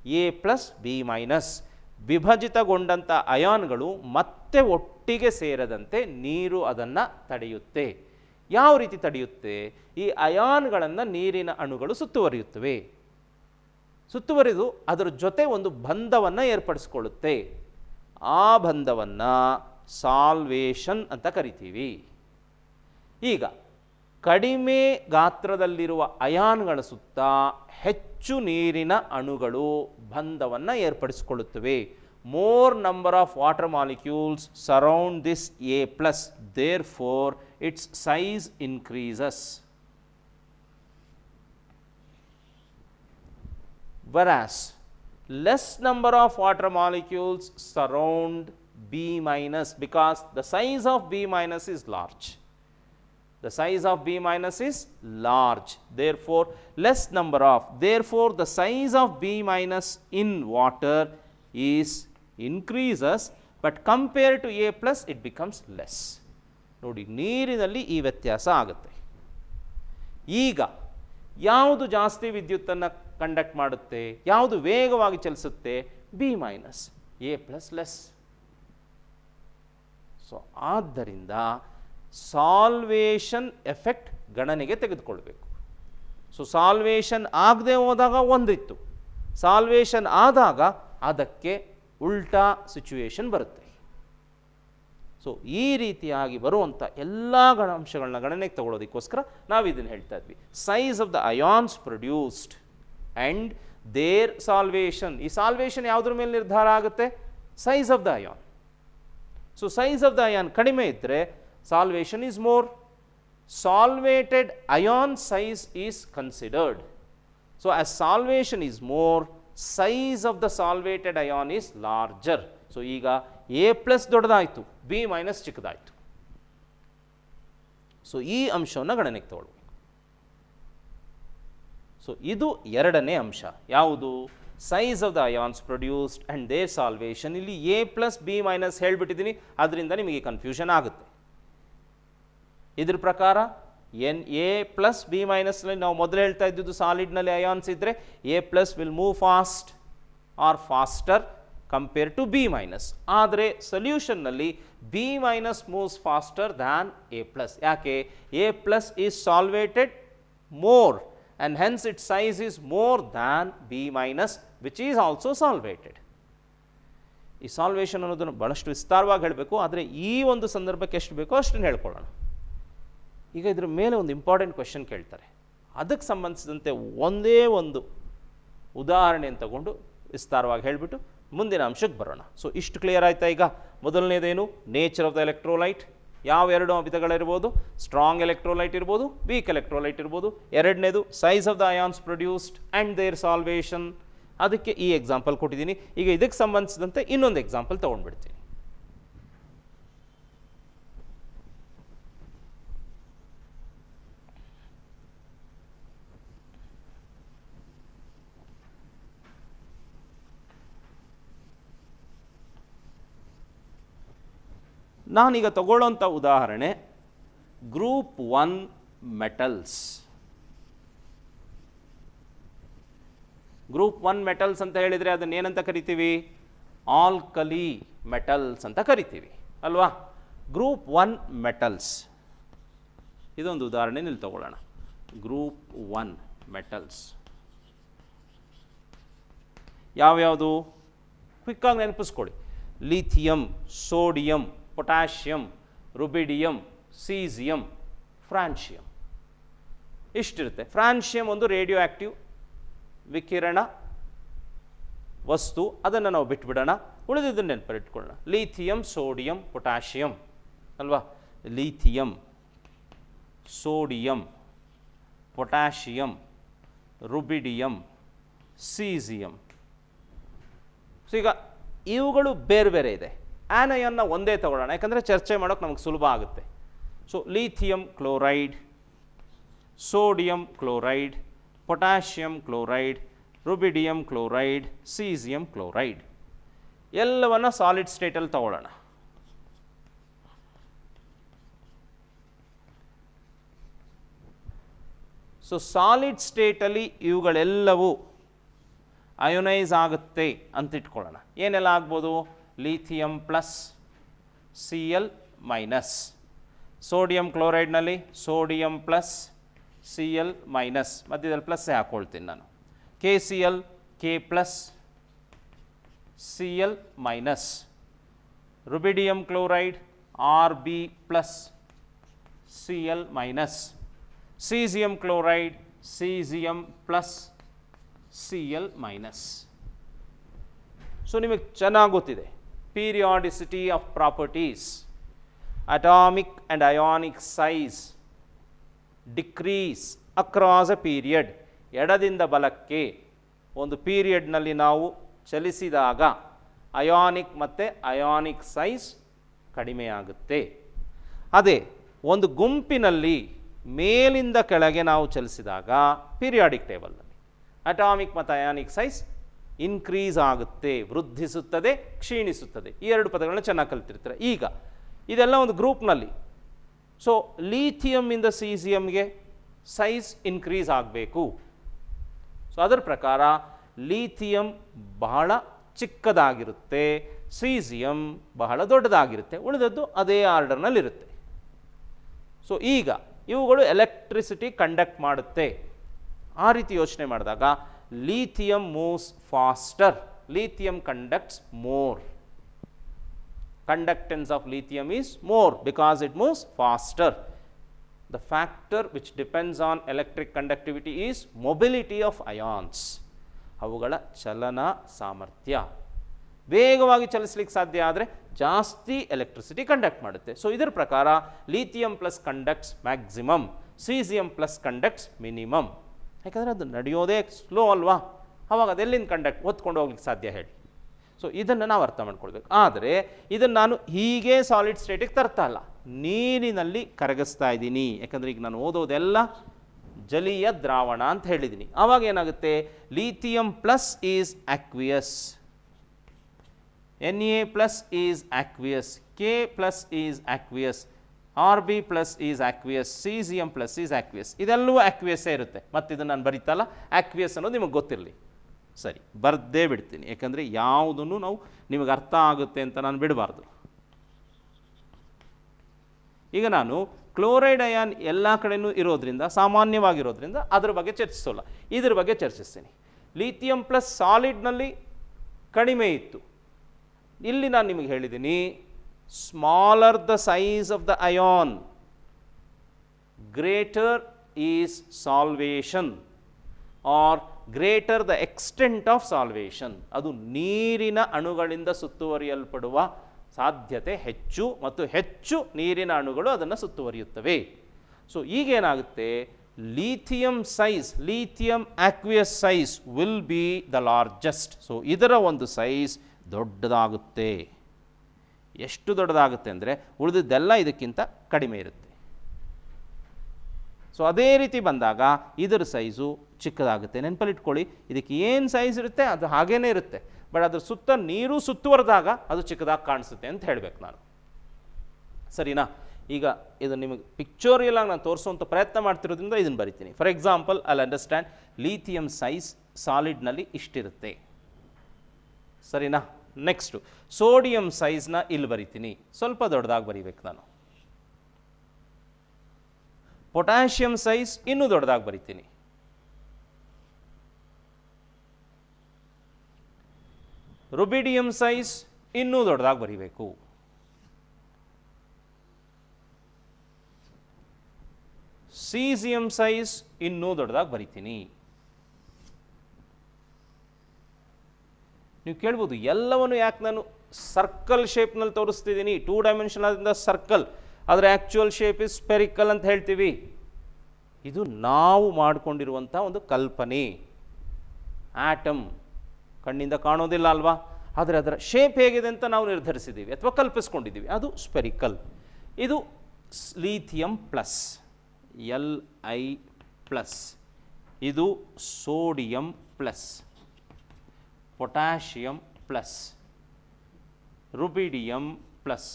A+B- ವಿಭಜಿತಗೊಂಡಂಥ ಅಯಾನ್ಗಳು ಮತ್ತೆ ಒಟ್ಟಿಗೆ ಸೇರದಂತೆ ನೀರು ಅದನ್ನು ತಡೆಯುತ್ತೆ. ಯಾವ ರೀತಿ ತಡೆಯುತ್ತೆ? ಈ ಅಯಾನ್ಗಳನ್ನು ನೀರಿನ ಅಣುಗಳು ಸುತ್ತುವರಿಯುತ್ತವೆ. ಸುತ್ತುವರಿದು ಅದರ ಜೊತೆ ಒಂದು ಬಂಧವನ್ನು ಏರ್ಪಡಿಸಿಕೊಳ್ಳುತ್ತೆ. ಆ ಬಂಧವನ್ನು ಸಾಲ್ವೇಷನ್ ಅಂತ ಕರಿತೀವಿ. ಈಗ ಕಡಿಮೆ ಗಾತ್ರದಲ್ಲಿರುವ ಅಯಾನ್ಗಳ ಸುತ್ತ ಹೆಚ್ಚು ನೀರಿನ ಅಣುಗಳು ಬಂಧವನ್ನು ಏರ್ಪಡಿಸಿಕೊಳ್ಳುತ್ತವೆ. More number of water molecules surround this A+, therefore its size increases. whereas less number of water molecules surround B- because the size of B- is large. The size of B- is large, therefore less number of, therefore the size of B- in water is increases, but compared to A+ it becomes less. ನೋಡಿ, ನೀರಿನಲ್ಲಿ ಈ ವ್ಯತ್ಯಾಸ ಆಗುತ್ತೆ. ಈಗ ಯಾವುದು ಜಾಸ್ತಿ ವಿದ್ಯುತ್ತನ್ನು conduct ಮಾಡುತ್ತೆ, ಯಾವುದು ವೇಗವಾಗಿ ಚಲಿಸುತ್ತೆ? B-, A+ less. ಸೊ ಆದ್ದರಿಂದ ಸಾಲ್ವೇಷನ್ ಎಫೆಕ್ಟ್ ಗಣನೆಗೆ ತೆಗೆದುಕೊಳ್ಬೇಕು. ಸೊ ಸಾಲ್ವೇಷನ್ ಆಗದೆ ಹೋದಾಗ ಒಂದಿತ್ತು, ಸಾಲ್ವೇಷನ್ ಆದಾಗ ಅದಕ್ಕೆ ಉಲ್ಟಾ ಸಿಚುವೇಶನ್ ಬರುತ್ತೆ. ಸೊ ಈ ರೀತಿಯಾಗಿ ಬರುವಂಥ ಎಲ್ಲ ಅಂಶಗಳನ್ನ ಗಣನೆಗೆ ತಗೊಳ್ಳೋದಕ್ಕೋಸ್ಕರ ನಾವು ಇದನ್ನು ಹೇಳ್ತಾ ಇದ್ವಿ. Size of the ions produced and their solvation. ಈ ಸಾಲ್ವೇಷನ್ ಯಾವುದ್ರ ಮೇಲೆ ನಿರ್ಧಾರ ಆಗುತ್ತೆ? Size of the ion. So size of the ion ಕಡಿಮೆ ಇದ್ದರೆ salvation is more. Solvated ion size is considered. So as solvation is more, size of the solvated ion is larger. So ಈಗ A+ ದೊಡ್ಡದಾಯಿತು, B- ಚಿಕ್ಕದಾಯಿತು. So ಈ ಅಂಶವನ್ನು ಗಣನೆಗೆ ತಗೊಳ್ಬೇಕು. So ಇದು ಎರಡನೇ ಅಂಶ. ಯಾವುದು? Size of the ions produced and their solvation. ಇಲ್ಲಿ A+, B- ಹೇಳಿಬಿಟ್ಟಿದ್ದೀನಿ, ಅದರಿಂದ ನಿಮಗೆ ಕನ್ಫ್ಯೂಷನ್ ಆಗುತ್ತೆ. ಇದ್ರ ಪ್ರಕಾರ A+B- ನಾವು ಮೊದಲು ಹೇಳ್ತಾ ಇದ್ದಿದ್ದು ಸಾಲಿಡ್ನಲ್ಲಿ ಅಯಾನ್ಸ್ ಇದ್ದರೆ A+ will move fast or faster compare to B-. ಆದರೆ ಸೊಲ್ಯೂಷನ್ನಲ್ಲಿ B- moves faster than A+. ಯಾಕೆ? A+ is solvated more and hence it size is more than B- which is also solvated. ಈ solvation ಅನ್ನೋದನ್ನು ಬಹಳಷ್ಟು ವಿಸ್ತಾರವಾಗಿ ಹೇಳಬೇಕು, ಆದರೆ ಈ ಒಂದು ಸಂದರ್ಭಕ್ಕೆ ಎಷ್ಟು ಬೇಕೋ ಅಷ್ಟನ್ನು ಹೇಳ್ಕೊಳ್ಳೋಣ. ಈಗ ಇದ್ರ ಮೇಲೆ ಒಂದು ಇಂಪಾರ್ಟೆಂಟ್ ಕ್ವೆಶನ್ ಕೇಳ್ತಾರೆ, ಅದಕ್ಕೆ ಸಂಬಂಧಿಸಿದಂತೆ ಒಂದೇ ಒಂದು ಉದಾಹರಣೆಯನ್ನು ತಗೊಂಡು ವಿಸ್ತಾರವಾಗಿ ಹೇಳಿಬಿಟ್ಟು ಮುಂದಿನ ಅಂಶಕ್ಕೆ ಬರೋಣ. ಸೊ ಇಷ್ಟು ಕ್ಲಿಯರ್ ಆಯ್ತಾ? ಈಗ ಮೊದಲನೇದೇನು? Nature of the electrolyte. ಯಾವ ಎರಡು ವಿಧಗಳಿರ್ಬೋದು? ಸ್ಟ್ರಾಂಗ್ ಎಲೆಕ್ಟ್ರೋಲೈಟ್ ಇರ್ಬೋದು, ವೀಕ್ ಎಲೆಕ್ಟ್ರೋಲೈಟ್ ಇರ್ಬೋದು. ಎರಡನೇದು size of the ions produced and their solvation. ಅದಕ್ಕೆ ಈ ಎಕ್ಸಾಂಪಲ್ ಕೊಟ್ಟಿದ್ದೀನಿ. ಈಗ ಇದಕ್ಕೆ ಸಂಬಂಧಿಸಿದಂತೆ ಇನ್ನೊಂದು ಎಕ್ಸಾಂಪಲ್ ತೊಗೊಂಡ್ಬಿಡ್ತೀನಿ. ನಾನೀಗ ತಗೊಳ್ಳೋಂಥ ಉದಾಹರಣೆ ಗ್ರೂಪ್ 1 ಮೆಟಲ್ಸ್. ಗ್ರೂಪ್ 1 ಮೆಟಲ್ಸ್ ಅಂತ ಹೇಳಿದರೆ ಅದನ್ನು ಏನಂತ ಕರಿತೀವಿ? ಆಲ್ಕಲಿ ಮೆಟಲ್ಸ್ ಅಂತ ಕರಿತೀವಿ ಅಲ್ವಾ? ಗ್ರೂಪ್ 1 ಮೆಟಲ್ಸ್, ಇದೊಂದು ಉದಾಹರಣೆ ಇಲ್ಲಿ ತಗೊಳ್ಳೋಣ. ಗ್ರೂಪ್ 1 ಮೆಟಲ್ಸ್ ಯಾವ್ಯಾವುದು? ಕ್ವಿಕ್ಕಾಗಿ ನೆನಪಿಸ್ಕೊಳ್ಳಿ. Lithium, sodium, potassium, rubidium, caesium, francium. ಇಷ್ಟಿರುತ್ತೆ. ಫ್ರಾನ್ಷಿಯಂ ಒಂದು ರೇಡಿಯೋ ಆ್ಯಕ್ಟಿವ್ ವಿಕಿರಣ ವಸ್ತು, ಅದನ್ನು ನಾವು ಬಿಟ್ಬಿಡೋಣ. ಉಳಿದಿದ್ದನ್ನು ನೆನಪಿಟ್ಕೊಳ್ಳೋಣ. ಲೀಥಿಯಂ, ಸೋಡಿಯಂ, ಪೊಟ್ಯಾಷಿಯಂ ಅಲ್ವಾ. Lithium, sodium, potassium, rubidium, caesium. So ಈಗ ಇವುಗಳು ಬೇರೆ ಬೇರೆ ಇದೆ. ಆ್ಯನಯನ್ನ ಒಂದೇ ತಗೊಳ್ಳೋಣ, ಯಾಕಂದರೆ ಚರ್ಚೆ ಮಾಡೋಕ್ಕೆ ನಮಗೆ ಸುಲಭ ಆಗುತ್ತೆ. So lithium chloride, sodium chloride, potassium chloride, ರುಬಿಡಿಯಂ chloride, caesium chloride ಎಲ್ಲವನ್ನ ಸಾಲಿಡ್ ಸ್ಟೇಟಲ್ಲಿ ತಗೊಳ್ಳೋಣ. ಸೊ ಸಾಲಿಡ್ ಸ್ಟೇಟಲ್ಲಿ ಇವುಗಳೆಲ್ಲವೂ ಅಯೋನೈಸ್ ಆಗುತ್ತೆ ಅಂತ ಇಟ್ಕೊಳ್ಳೋಣ. ಏನೆಲ್ಲ ಆಗ್ಬೋದು? Lithium plus, C L minus. Sodium ಕ್ಲೋರೈಡ್ನಲ್ಲಿ sodium plus, C L minus, ಮಧ್ಯದಲ್ಲಿ ಪ್ಲಸ್ ಹಾಕ್ಕೊಳ್ತೀನಿ ನಾನು. K C L, K plus, C L minus. Rubidium chloride, R B plus, C L minus. Caesium chloride, caesium plus, C L minus. So ನಿಮಗೆ ಚೆನ್ನಾಗಿ ಗೊತ್ತಿದೆ periodicity of properties. Atomic and ionic size decrease across a period. ಎಡದಿಂದ ಬಲಕ್ಕೆ ಒಂದು ಪೀರಿಯಡ್ನಲ್ಲಿ ನಾವು ಚಲಿಸಿದಾಗ ionic ಮತ್ತು ionic size ಕಡಿಮೆಯಾಗುತ್ತೆ. ಅದೇ ಒಂದು ಗುಂಪಿನಲ್ಲಿ ಮೇಲಿಂದ ಕೆಳಗೆ ನಾವು ಚಲಿಸಿದಾಗ ಪೀರಿಯಾಡಿಕ್ ಟೇಬಲ್ನಲ್ಲಿ ಅಟಾಮಿಕ್ ಮತ್ತು ಅಯಾನಿಕ್ ಸೈಜ್ ಇನ್ಕ್ರೀಸ್ ಆಗುತ್ತೆ, ವೃದ್ಧಿಸುತ್ತದೆ, ಕ್ಷೀಣಿಸುತ್ತದೆ. ಈ ಎರಡು ಪದಗಳನ್ನ ಚೆನ್ನಾಗಿ ಕಲಿತಿರ್ತಾರೆ. ಈಗ ಇದೆಲ್ಲ ಒಂದು ಗ್ರೂಪ್ನಲ್ಲಿ. ಸೊ ಲೀಥಿಯಮ್ಮಿಂದ ಸೀಸಿಯಮ್ಗೆ ಸೈಜ್ ಇನ್ಕ್ರೀಸ್ ಆಗಬೇಕು. ಸೊ ಅದರ ಪ್ರಕಾರ ಲೀಥಿಯಂ ಬಹಳ ಚಿಕ್ಕದಾಗಿರುತ್ತೆ, ಸೀಸಿಯಂ ಬಹಳ ದೊಡ್ಡದಾಗಿರುತ್ತೆ, ಉಳಿದದ್ದು ಅದೇ ಆರ್ಡರ್ನಲ್ಲಿರುತ್ತೆ. ಸೊ ಈಗ ಇವುಗಳು ಎಲೆಕ್ಟ್ರಿಸಿಟಿ ಕಂಡಕ್ಟ್ ಮಾಡುತ್ತೆ. ಆ ರೀತಿ ಯೋಚನೆ ಮಾಡಿದಾಗ lithium moves faster, lithium conducts more. Conductance of lithium is more because it moves faster. The factor which depends on electric conductivity is mobility of ions. ಅವುಗಳ ಚಲನ ಸಾಮರ್ಥ್ಯ. ವೇಗವಾಗಿ ಚಲಿಸಲಿಕ್ಕೆ ಸಾಧ್ಯ ಆದರೆ ಜಾಸ್ತಿ ಎಲೆಕ್ಟ್ರಿಸಿಟಿ ಕಂಡಕ್ಟ್ ಮಾಡುತ್ತೆ. ಸೊ ಇದರ ಪ್ರಕಾರ lithium plus conducts maximum, caesium plus conducts minimum. ಯಾಕಂದರೆ ಅದು ನಡೆಯೋದೇ ಸ್ಲೋ ಅಲ್ವಾ, ಅವಾಗ ಅದೆಲ್ಲಿಂದ ಕಂಡಕ್ಟ್ ಹೊತ್ಕೊಂಡು ಹೋಗ್ಲಿಕ್ಕೆ ಸಾಧ್ಯ ಹೇಳಿ. ಸೊ ಇದನ್ನು ನಾವು ಅರ್ಥ ಮಾಡ್ಕೊಳ್ಬೇಕು. ಆದರೆ ಇದನ್ನು ನಾನು ಹೀಗೆ ಸಾಲಿಡ್ ಸ್ಟೇಟಿಗೆ ತರ್ತಾ ಇಲ್ಲ, ನೀರಿನಲ್ಲಿ ಕರಗಿಸ್ತಾ ಇದ್ದೀನಿ. ಯಾಕಂದರೆ ಈಗ ನಾನು ಓದೋದೆಲ್ಲ ಜಲೀಯ ದ್ರಾವಣ ಅಂತ ಹೇಳಿದ್ದೀನಿ. ಆವಾಗ ಏನಾಗುತ್ತೆ, lithium plus is ಆಕ್ವಿಯಸ್, Na plus is ಆಕ್ವಿಯಸ್, K plus is ಆಕ್ವಿಯಸ್, Rb plus is ಆಕ್ವಿಯಸ್, caesium plus is ಆಕ್ವಿಯಸ್. ಇದೆಲ್ಲವೂ ಆಕ್ವಿಯಸ್ಸೇ ಇರುತ್ತೆ. ಮತ್ತು ಇದನ್ನು ನಾನು ಬರೀತಲ್ಲ, ಆಕ್ವಿಯಸ್ ಅನ್ನೋದು ನಿಮಗೆ ಗೊತ್ತಿರಲಿ. ಸರಿ, ಬರ್ದೇ ಬಿಡ್ತೀನಿ, ಯಾಕಂದರೆ ಯಾವುದನ್ನು ನಾವು ನಿಮಗೆ ಅರ್ಥ ಆಗುತ್ತೆ ಅಂತ ನಾನು ಬಿಡಬಾರ್ದು. ಈಗ ನಾನು ಕ್ಲೋರೈಡ್ ಅಯಾನ್ ಎಲ್ಲ ಕಡೆಯೂ ಇರೋದ್ರಿಂದ, ಸಾಮಾನ್ಯವಾಗಿರೋದ್ರಿಂದ ಅದರ ಬಗ್ಗೆ ಚರ್ಚಿಸೋಲ್ಲ, ಇದ್ರ ಬಗ್ಗೆ ಚರ್ಚಿಸ್ತೀನಿ. ಲಿಥಿಯಂ ಪ್ಲಸ್ ಸಾಲಿಡ್ನಲ್ಲಿ ಕಡಿಮೆ ಇತ್ತು. ಇಲ್ಲಿ ನಾನು ನಿಮಗೆ ಹೇಳಿದ್ದೀನಿ, smaller the size of the ion greater is solvation or greater the extent of solvation. ಅದು ನೀರಿನ ಅಣುಗಳಿಂದ ಸುತ್ತುವರಿಯಲ್ಪಡುವ ಸಾಧ್ಯತೆ ಹೆಚ್ಚು, ಮತ್ತು ಹೆಚ್ಚು ನೀರಿನ ಅಣುಗಳು ಅದನ್ನು ಸುತ್ತುವರಿಯುತ್ತವೆ. ಸೊ ಈಗೇನಾಗುತ್ತೆ, lithium size, lithium aqueous size will be the largest. So ಇದರ ಒಂದು ಸೈಜ್ ದೊಡ್ಡದಾಗುತ್ತೆ. ಎಷ್ಟು ದೊಡ್ಡದಾಗುತ್ತೆ ಅಂದರೆ ಉಳಿದಿದ್ದೆಲ್ಲ ಇದಕ್ಕಿಂತ ಕಡಿಮೆ ಇರುತ್ತೆ. ಸೊ ಅದೇ ರೀತಿ ಬಂದಾಗ ಇದರ ಸೈಜು ಚಿಕ್ಕದಾಗುತ್ತೆ. ನೆನಪಲ್ಲಿಟ್ಕೊಳ್ಳಿ, ಇದಕ್ಕೆ ಏನು ಸೈಜ್ ಇರುತ್ತೆ ಅದು ಹಾಗೇ ಇರುತ್ತೆ, ಬಟ್ ಅದ್ರ ಸುತ್ತ ನೀರು ಸುತ್ತುವರೆದಾಗ ಅದು ಚಿಕ್ಕದಾಗಿ ಕಾಣಿಸುತ್ತೆ ಅಂತ ಹೇಳಬೇಕು ನಾನು. ಸರಿನಾ? ಈಗ ಇದು ನಿಮಗೆ ಪಿಕ್ಚೋರಿಯಲ್ ಆಗಿ ನಾನು ತೋರಿಸುವಂಥ ಪ್ರಯತ್ನ ಮಾಡ್ತಿರೋದ್ರಿಂದ ಇದನ್ನು ಬರಿತೀನಿ. For example, I understand lithium size ಸಾಲಿಡ್ನಲ್ಲಿ ಇಷ್ಟಿರುತ್ತೆ. ಸರಿನಾ? ನೆಕ್ಸ್ಟು ಸೋಡಿಯಂ ಸೈಜ್ನ ಇಲ್ಲಿ ಬರಿತೀನಿ, ಸ್ವಲ್ಪ ದೊಡ್ಡದಾಗಿ ಬರಿಬೇಕು ನಾನು. ಪೊಟ್ಯಾಷಿಯಂ ಸೈಜ್ ಇನ್ನೂ ದೊಡ್ಡದಾಗಿ ಬರಿತೀನಿ. ರುಬಿಡಿಯಂ ಸೈಜ್ ಇನ್ನೂ ದೊಡ್ಡದಾಗಿ ಬರಿಬೇಕು. ಸೀಸಿಯಂ ಸೈಜ್ ಇನ್ನೂ ದೊಡ್ಡದಾಗಿ ಬರಿತೀನಿ. ನೀವು ಕೇಳ್ಬೋದು ಎಲ್ಲವನ್ನು ಯಾಕೆ ನಾನು ಸರ್ಕಲ್ ಶೇಪ್ನಲ್ಲಿ ತೋರಿಸ್ತಿದ್ದೀನಿ, 2 ಡೈಮೆನ್ಷನಲ್ ಆದ್ರಿಂದ ಸರ್ಕಲ್, ಆದರೆ ಆ್ಯಕ್ಚುಯಲ್ ಶೇಪ್ ಇಸ್ ಸ್ಪೆರಿಕಲ್ ಅಂತ ಹೇಳ್ತೀವಿ. ಇದು ನಾವು ಮಾಡಿಕೊಂಡಿರುವಂಥ ಒಂದು ಕಲ್ಪನೆ. ಆಟಮ್ ಕಣ್ಣಿಂದ ಕಾಣೋದಿಲ್ಲ ಅಲ್ವಾ, ಆದರೆ ಅದರ ಶೇಪ್ ಹೇಗಿದೆ ಅಂತ ನಾವು ನಿರ್ಧರಿಸಿದ್ದೀವಿ ಅಥವಾ ಕಲ್ಪಿಸ್ಕೊಂಡಿದ್ದೀವಿ, ಅದು ಸ್ಪೆರಿಕಲ್. ಇದು ಲೀಥಿಯಂ ಪ್ಲಸ್, Li ಪ್ಲಸ್, ಇದು sodium plus, potassium plus, ರುಬಿಡಿಯಂ plus,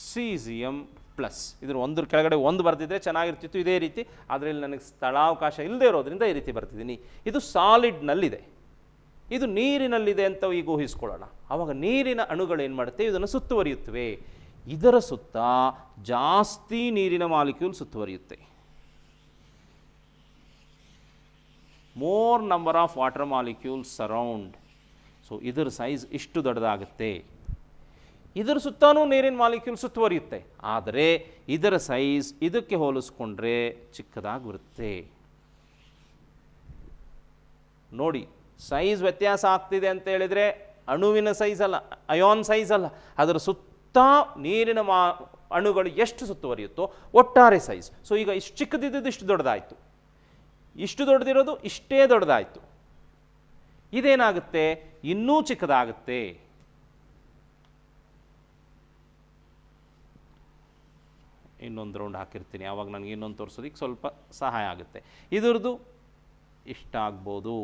caesium plus. ಇದ್ರ ಒಂದ್ರ ಕೆಳಗಡೆ ಒಂದು ಬರ್ತಿದ್ರೆ ಚೆನ್ನಾಗಿರ್ತಿತ್ತು ಇದೇ ರೀತಿ, ಆದರೆ ಇಲ್ಲಿ ನನಗೆ ಸ್ಥಳಾವಕಾಶ ಇಲ್ಲದೆ ಇರೋದ್ರಿಂದ ಈ ರೀತಿ ಬರ್ತಿದ್ದೀನಿ. ಇದು ಸಾಲಿಡ್ನಲ್ಲಿದೆ, ಇದು ನೀರಿನಲ್ಲಿದೆ ಅಂತ ಈಗ ಊಹಿಸ್ಕೊಳ್ಳೋಣ. ಆವಾಗ ನೀರಿನ ಅಣುಗಳು ಏನು ಮಾಡುತ್ತೆ, ಇದನ್ನು ಸುತ್ತುವರಿಯುತ್ತವೆ. ಇದರ ಸುತ್ತ ಜಾಸ್ತಿ ನೀರಿನ ಮಾಲಿಕ್ಯೂಲ್ ಸುತ್ತುವರಿಯುತ್ತೆ. More number of water molecules surround. So ಇದರ ಸೈಜ್ ಇಷ್ಟು ದೊಡ್ಡದಾಗುತ್ತೆ. ಇದರ ಸುತ್ತಾನೂ ನೀರಿನ ಮಾಲಿಕ್ಯೂಲ್ ಸುತ್ತುವರಿಯುತ್ತೆ, ಆದರೆ ಇದರ ಸೈಜ್ ಇದಕ್ಕೆ ಹೋಲಿಸ್ಕೊಂಡ್ರೆ ಚಿಕ್ಕದಾಗಿ ಬರುತ್ತೆ. ನೋಡಿ, ಸೈಜ್ ವ್ಯತ್ಯಾಸ ಆಗ್ತಿದೆ ಅಂತ ಹೇಳಿದರೆ ಅಣುವಿನ ಸೈಜ್ ಅಲ್ಲ, ಅಯಾನ್ ಸೈಜ್ ಅಲ್ಲ, ಅದರ ಸುತ್ತ ನೀರಿನ ಅಣುಗಳು ಎಷ್ಟು ಸುತ್ತುವರಿಯುತ್ತೋ ಒಟ್ಟಾರೆ ಸೈಜ್. ಸೊ ಈಗ ಇಷ್ಟು ಚಿಕ್ಕದಿದ್ದು ಇಷ್ಟು ದೊಡ್ಡದಾಯಿತು, ಇಷ್ಟು ದೊಡ್ಡದಿರೋದು ಇಷ್ಟೇ ದೊಡ್ಡದಾಯಿತು. ಇದೇನಾಗುತ್ತೆ, ಇನ್ನೂ ಚಿಕ್ಕದಾಗುತ್ತೆ. ಇನ್ನೊಂದು ರೌಂಡ್ ಹಾಕಿರ್ತೀನಿ, ಆವಾಗ ನನಗೆ ಇನ್ನೊಂದು ತೋರಿಸೋದಕ್ಕೆ ಸ್ವಲ್ಪ ಸಹಾಯ ಆಗುತ್ತೆ. ಇದ್ರದ್ದು ಇಷ್ಟಾಗ್ಬೋದು,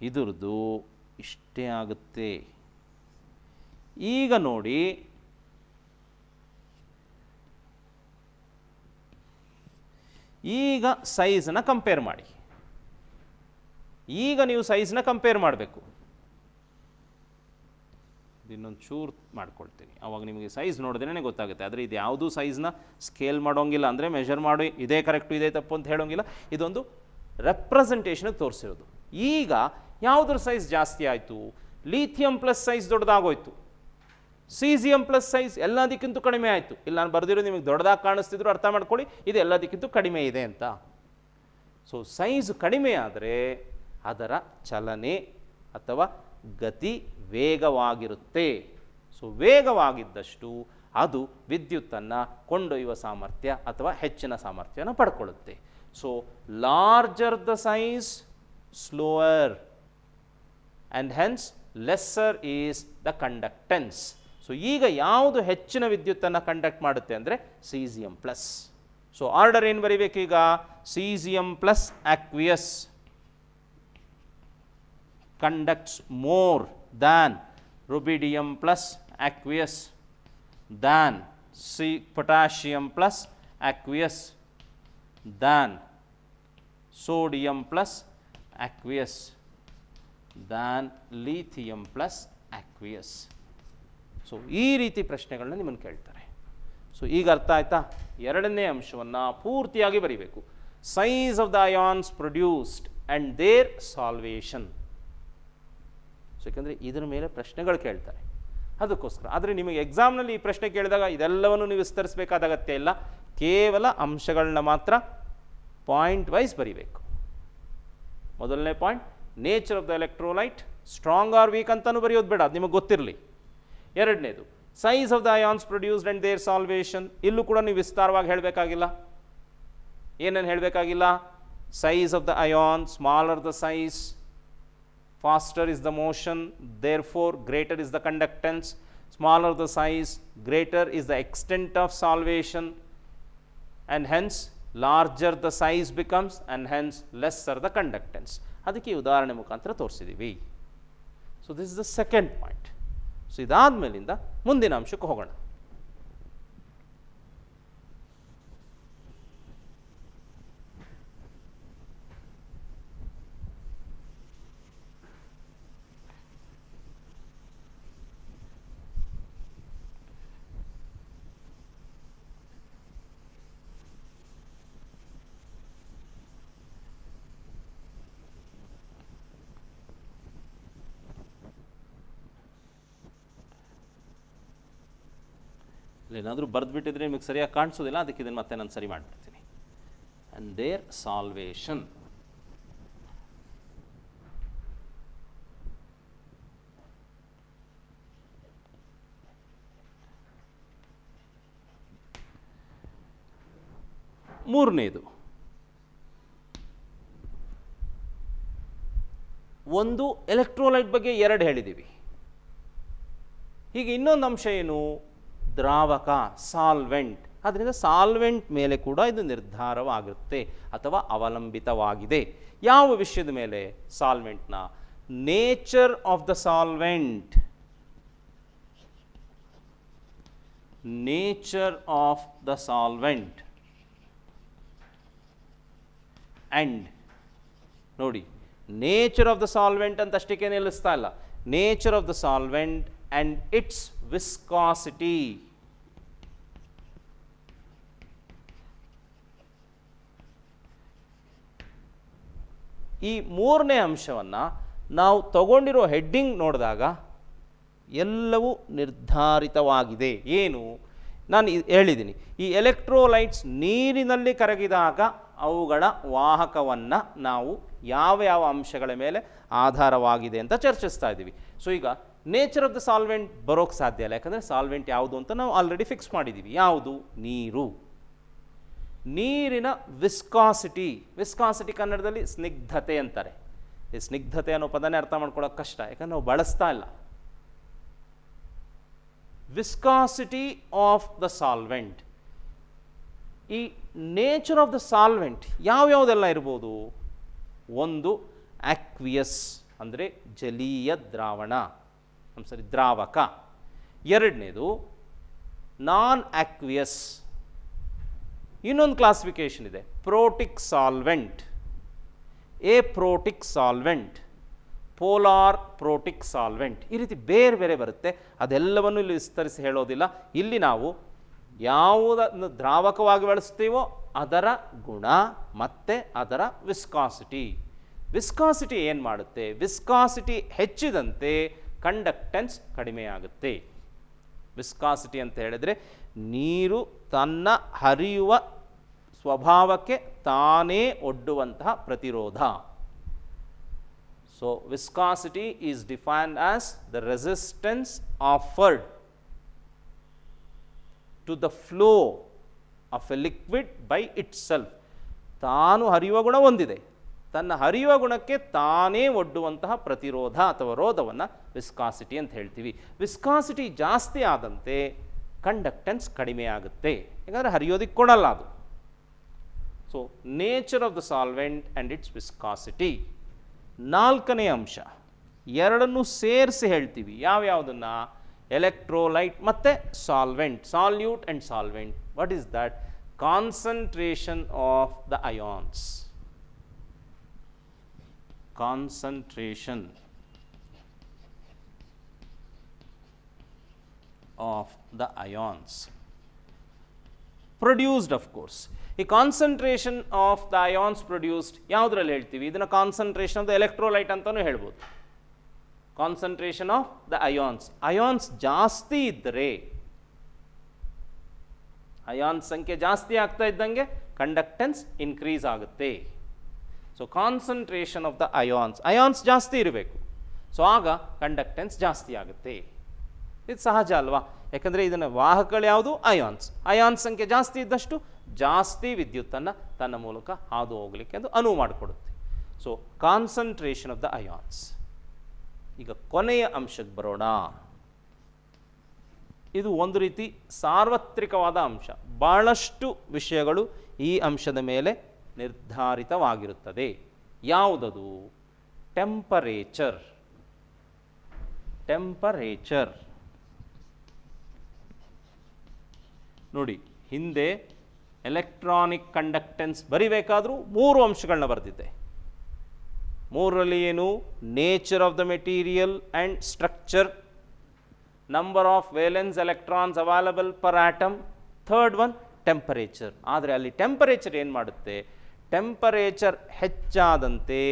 ಇದ್ರದ್ದು ಇಷ್ಟೇ ಆಗುತ್ತೆ. ಈಗ ನೋಡಿ, ಈಗ ಸೈಜನ್ನ ಕಂಪೇರ್ ಮಾಡಿ. ಈಗ ನೀವು ಸೈಜ್ನ ಕಂಪೇರ್ ಮಾಡಬೇಕು. ಇನ್ನೊಂದು ಚೂರು ಮಾಡ್ಕೊಳ್ತೀನಿ, ಆವಾಗ ನಿಮಗೆ ಸೈಜ್ ನೋಡಿದ್ರೇ ಗೊತ್ತಾಗುತ್ತೆ. ಆದರೆ ಇದು ಯಾವುದೂ ಸೈಜ್ನ ಸ್ಕೇಲ್ ಮಾಡೋಂಗಿಲ್ಲ, ಅಂದರೆ ಮೆಷರ್ ಮಾಡಿ ಇದೇ ಕರೆಕ್ಟು ಇದೇ ತಪ್ಪು ಅಂತ ಹೇಳೋಂಗಿಲ್ಲ. ಇದೊಂದು ರೆಪ್ರೆಸೆಂಟೇಷನ್ಗೆ ತೋರಿಸಿರೋದು. ಈಗ ಯಾವುದ್ರ ಸೈಜ್ ಜಾಸ್ತಿ ಆಯಿತು, ಲೀಥಿಯಂ ಪ್ಲಸ್ ಸೈಜ್ ದೊಡ್ಡದಾಗೋಯ್ತು, ಸೀಸಿಯಂ ಪ್ಲಸ್ ಸೈಜ್ ಎಲ್ಲದಕ್ಕಿಂತ ಕಡಿಮೆ ಆಯಿತು. ಇಲ್ಲಿ ನಾನು ಬರೆದಿರೋದು ನಿಮಗೆ ದೊಡ್ಡದಾಗಿ ಕಾಣಿಸ್ತಿದ್ರು ಅರ್ಥ ಮಾಡ್ಕೊಳ್ಳಿ, ಇದು ಎಲ್ಲದಕ್ಕಿಂತ ಕಡಿಮೆ ಇದೆ ಅಂತ. ಸೊ ಸೈಜ್ ಕಡಿಮೆ ಆದರೆ ಅದರ ಚಲನೆ ಅಥವಾ ಗತಿ ವೇಗವಾಗಿರುತ್ತೆ. ಸೊ ವೇಗವಾಗಿದ್ದಷ್ಟು ಅದು ವಿದ್ಯುತ್ತನ್ನು ಕೊಂಡೊಯ್ಯುವ ಸಾಮರ್ಥ್ಯ ಅಥವಾ ಹೆಚ್ಚಿನ ಸಾಮರ್ಥ್ಯನ ಪಡ್ಕೊಳ್ಳುತ್ತೆ. So larger the size slower and hence lesser is the conductance. So ಈಗ ಯಾವುದು ಹೆಚ್ಚಿನ ವಿದ್ಯುತ್ತನ್ನು ಕಂಡಕ್ಟ್ ಮಾಡುತ್ತೆ ಅಂದರೆ ಸೀಸಿಯಂ ಪ್ಲಸ್. ಸೊ ಆರ್ಡರ್ ಏನು ಬರೀಬೇಕೀಗ, caesium plus aqueous conducts more than rubidium plus aqueous than potassium plus aqueous than sodium plus aqueous than lithium plus aqueous. So ಈ ರೀತಿ ಪ್ರಶ್ನೆಗಳನ್ನ ನಿಮ್ಮನ್ನು ಕೇಳ್ತಾರೆ. ಸೊ ಈಗ ಅರ್ಥ ಆಯ್ತಾ? ಎರಡನೇ ಅಂಶವನ್ನು ಪೂರ್ತಿಯಾಗಿ ಬರೀಬೇಕು. Size of the ions produced and their solvation. So ಯಾಕಂದರೆ ಇದರ ಮೇಲೆ ಪ್ರಶ್ನೆಗಳು ಕೇಳ್ತಾರೆ, ಅದಕ್ಕೋಸ್ಕರ. ಆದರೆ ನಿಮಗೆ ಎಕ್ಸಾಮ್ನಲ್ಲಿ ಈ ಪ್ರಶ್ನೆ ಕೇಳಿದಾಗ ಇದೆಲ್ಲವನ್ನು ನೀವು ವಿಸ್ತರಿಸಬೇಕಾದ ಅಗತ್ಯ ಇಲ್ಲ, ಕೇವಲ ಅಂಶಗಳನ್ನ ಮಾತ್ರ ಪಾಯಿಂಟ್ ವೈಸ್ ಬರೀಬೇಕು. ಮೊದಲನೇ point, nature of the electrolyte, strong or weak ಅಂತಲೂ ಬರೆಯೋದು ಬೇಡ, ಅದು ನಿಮಗೆ ಗೊತ್ತಿರಲಿ. ಎರಡನೇದು, size of the ions produced and their solvation. ಇಲ್ಲೂ ಕೂಡ ನೀವು ವಿಸ್ತಾರವಾಗಿ ಹೇಳಬೇಕಾಗಿಲ್ಲ. ಏನೇನು ಹೇಳಬೇಕಾಗಿಲ್ಲ? Size of the ion, smaller the size, faster is the motion, therefore greater is the conductance. Smaller the size, greater is the extent of solvation, and hence larger the size becomes, and hence lesser the conductance. ಅದಕ್ಕೆ ಉದಾಹರಣೆ ಮುಖಾಂತರ ತೋರಿಸಿದ್ದೀವಿ. So this is the second point. So ಇದಾದ್ಮೇಲಿಂದ ಮುಂದಿನ ಅಂಶಕ್ಕೆ ಹೋಗೋಣ. ಏನಾದರೂ ಬರೆದ್ಬಿಟ್ಟಿದ್ರೆ ನಿಮಗೆ ಸರಿಯಾಗಿ ಕಾಣಿಸೋದಿಲ್ಲ, ಅದಕ್ಕೆ ಇದನ್ನು ಮತ್ತೆ ನಾನು ಸರಿ ಮಾಡಿಬಿಡ್ತೀನಿ. And their solvation. ಮೂರನೇದು, ಒಂದು ಎಲೆಕ್ಟ್ರೋಲೈಟ್ ಬಗ್ಗೆ 2 ಹೇಳಿದ್ದೀವಿ. ಹೀಗೆ ಇನ್ನೊಂದು ಅಂಶ ಏನು? ದ್ರಾವಕ, ಸಾಲ್ವೆಂಟ್. ಅದರಿಂದ ಸಾಲ್ವೆಂಟ್ ಮೇಲೆ ಕೂಡ ಇದು ನಿರ್ಧಾರವಾಗುತ್ತೆ ಅಥವಾ ಅವಲಂಬಿತವಾಗಿದೆ. ಯಾವ ವಿಷಯದ ಮೇಲೆ? ಸಾಲ್ವೆಂಟ್ನ nature of the solvent. Nature of the solvent. And ನೋಡಿ, ನೇಚರ್ ಆಫ್ ದ ಸಾಲ್ವೆಂಟ್ ಅಂತ ಅಷ್ಟಕ್ಕೆ ನಿಲ್ಲಿಸ್ತಾ ಇಲ್ಲ. Nature of the solvent and its viscosity. ಈ ಮೂರನೇ ಅಂಶವನ್ನು ನಾವು ತಗೊಂಡಿರೋ ಹೆಡ್ಡಿಂಗ್ ನೋಡಿದಾಗ ಎಲ್ಲವೂ ನಿರ್ಧಾರಿತವಾಗಿದೆ. ಏನು? ನಾನು ಹೇಳಿದ್ದೀನಿ, ಈ ಎಲೆಕ್ಟ್ರೋಲೈಟ್ಸ್ ನೀರಿನಲ್ಲಿ ಕರಗಿದಾಗ ಅವುಗಳ ವಾಹಕವನ್ನು ನಾವು ಯಾವ ಯಾವ ಅಂಶಗಳ ಮೇಲೆ ಆಧಾರವಾಗಿದೆ ಅಂತ ಚರ್ಚಿಸ್ತಾ ಇದ್ದೀವಿ. ಸೊ ಈಗ ನೇಚರ್ ಆಫ್ ದ ಸಾಲ್ವೆಂಟ್ ಬರೋಕ್ಕೆ ಸಾಧ್ಯ ಇಲ್ಲ, ಯಾಕಂದರೆ ಸಾಲ್ವೆಂಟ್ ಯಾವುದು ಅಂತ ನಾವು ಆಲ್ರೆಡಿ ಫಿಕ್ಸ್ ಮಾಡಿದ್ದೀವಿ. ಯಾವುದು? ನೀರು. ನೀರಿನ ವಿಸ್ಕಾಸಿಟಿ. ವಿಸ್ಕಾಸಿಟಿ ಕನ್ನಡದಲ್ಲಿ ಸ್ನಿಗ್ಧತೆ ಅಂತಾರೆ. ಈ ಸ್ನಿಗ್ಧತೆ ಅನ್ನೋ ಪದನೇ ಅರ್ಥ ಮಾಡ್ಕೊಳ್ಳೋಕೆ ಕಷ್ಟ, ಯಾಕಂದ್ರೆ ನಾವು ಬಳಸ್ತಾ ಇಲ್ಲ. Viscosity of the solvent. ಈ ನೇಚರ್ ಆಫ್ ದ ಸಾಲ್ವೆಂಟ್ ಯಾವ್ಯಾವುದೆಲ್ಲ ಇರ್ಬೋದು? ಒಂದು ಆಕ್ವಿಯಸ್ ಅಂದರೆ ಜಲೀಯ ದ್ರಾವಣ, ದ್ರಾವಕ. ಎರಡನೇದು ನಾನ್ ಆಕ್ವಿಯಸ್. ಇನ್ನೊಂದು ಕ್ಲಾಸಿಫಿಕೇಶನ್ ಇದೆ, ಪ್ರೋಟಿಕ್ ಸಾಲ್ವೆಂಟ್, ಎಪ್ರೋಟಿಕ್ ಸಾಲ್ವೆಂಟ್, ಪೋಲಾರ್ ಪ್ರೋಟಿಕ್ ಸಾಲ್ವೆಂಟ್. ಈ ರೀತಿ ಬೇರೆ ಬೇರೆ ಬರುತ್ತೆ. ಅದೆಲ್ಲವನ್ನು ಇಲ್ಲಿ ವಿಸ್ತರಿಸಿ ಹೇಳೋದಿಲ್ಲ. ಇಲ್ಲಿ ನಾವು ಯಾವುದನ್ನು ದ್ರಾವಕವಾಗಿ ಬಳಸ್ತೀವೋ ಅದರ ಗುಣ ಮತ್ತು ಅದರ ವಿಸ್ಕಾಸಿಟಿ. ವಿಸ್ಕಾಸಿಟಿ ಏನು ಮಾಡುತ್ತೆ? ವಿಸ್ಕಾಸಿಟಿ ಹೆಚ್ಚಿದಂತೆ ಕಂಡಕ್ಟೆನ್ಸ್ ಕಡಿಮೆಯಾಗುತ್ತೆ. ವಿಸ್ಕಾಸಿಟಿ ಅಂತ ಹೇಳಿದರೆ ನೀರು ತನ್ನ ಹರಿಯುವ ಸ್ವಭಾವಕ್ಕೆ ತಾನೇ ಒಡ್ಡುವಂತಹ ಪ್ರತಿರೋಧ. So viscosity is defined as the resistance offered to the flow of a liquid by itself. ತಾನು ಹರಿಯುವ ಗುಣ ಹೊಂದಿದೆ, ತನ್ನ ಹರಿಯುವ ಗುಣಕ್ಕೆ ತಾನೇ ಒಡ್ಡುವಂತಹ ಪ್ರತಿರೋಧ ಅಥವಾ ರೋಧವನ್ನು ವಿಸ್ಕಾಸಿಟಿ ಅಂತ ಹೇಳ್ತೀವಿ. ವಿಸ್ಕಾಸಿಟಿ ಜಾಸ್ತಿ ಆದಂತೆ ಕಂಡಕ್ಟೆನ್ಸ್ ಕಡಿಮೆ ಆಗುತ್ತೆ, ಯಾಕಂದರೆ ಹರಿಯೋದಕ್ಕೆ ಕೊಡಲ್ಲ ಅದು. So nature of the solvent and its viscosity. ನಾಲ್ಕನೇ ಅಂಶ, ಎರಡನ್ನೂ ಸೇರಿಸಿ ಹೇಳ್ತೀವಿ. ಯಾವ್ಯಾವುದನ್ನು? ಎಲೆಕ್ಟ್ರೋಲೈಟ್ ಮತ್ತು solvent, solute and solvent. What is that? Concentration of the ions. Concentration of the ions produced, of course. ಈ concentration of the ions produced ಯಾವುದ್ರಲ್ಲಿ ಹೇಳ್ತೀವಿ? ಇದನ್ನು ಕಾನ್ಸಂಟ್ರೇಷನ್ ಆಫ್ ದ ಎಲೆಕ್ಟ್ರೋಲೈಟ್ ಅಂತಲೂ ಹೇಳ್ಬೋದು. Concentration of the ions. Ions ಜಾಸ್ತಿ ಇದ್ದರೆ, ions ಸಂಖ್ಯೆ ಜಾಸ್ತಿ ಆಗ್ತಾ ಇದ್ದಂಗೆ ಕಂಡಕ್ಟೆನ್ಸ್ ಇನ್ಕ್ರೀಸ್ ಆಗುತ್ತೆ. So concentration of the ions, ions ಜಾಸ್ತಿ ಇರಬೇಕು, ಸೊ ಆಗ ಕಂಡಕ್ಟೆನ್ಸ್ ಜಾಸ್ತಿ ಆಗುತ್ತೆ. ಇದು ಸಹಜ ಅಲ್ವಾ? ಯಾಕಂದರೆ ಇದನ್ನು ವಾಹಕಗಳು ಯಾವುದು? ಅಯಾನ್ಸ್. ಅಯಾನ್ಸ್ ಸಂಖ್ಯೆ ಜಾಸ್ತಿ ಇದ್ದಷ್ಟು ಜಾಸ್ತಿ ವಿದ್ಯುತ್ತನ್ನು ತನ್ನ ಮೂಲಕ ಹಾದು ಹೋಗಲಿಕ್ಕೆ ಅದು ಅನುವು ಮಾಡಿಕೊಡುತ್ತೆ. So concentration of the ions. ಈಗ ಕೊನೆಯ ಅಂಶಕ್ಕೆ ಬರೋಣ. ಇದು ಒಂದು ರೀತಿ ಸಾರ್ವತ್ರಿಕವಾದ ಅಂಶ. ಬಹಳಷ್ಟು ವಿಷಯಗಳು ಈ ಅಂಶದ ಮೇಲೆ ನಿರ್ಧಾರಿತವಾಗಿರುತ್ತದೆ. ಯಾವುದದು? ಟೆಂಪರೇಚರ್. ಟೆಂಪರೇಚರ್ ನೋಡಿ, ಹಿಂದೆ ಎಲೆಕ್ಟ್ರಾನಿಕ್ ಕಂಡಕ್ಟೆನ್ಸ್ ಬರಿಬೇಕಾದರೂ 3 ಅಂಶಗಳನ್ನ ಬರೆದಿದ್ದೆ. 3ರಲ್ಲಿ ಏನು? Nature of the material and structure, number of valence electrons available per atom, third one temperature. ಆದರೆ ಅಲ್ಲಿ ಟೆಂಪರೇಚರ್ ಏನು ಮಾಡುತ್ತೆ? ಟೆಂಪರೇಚರ್ ಹೆಚ್ಚಾದಂತೆ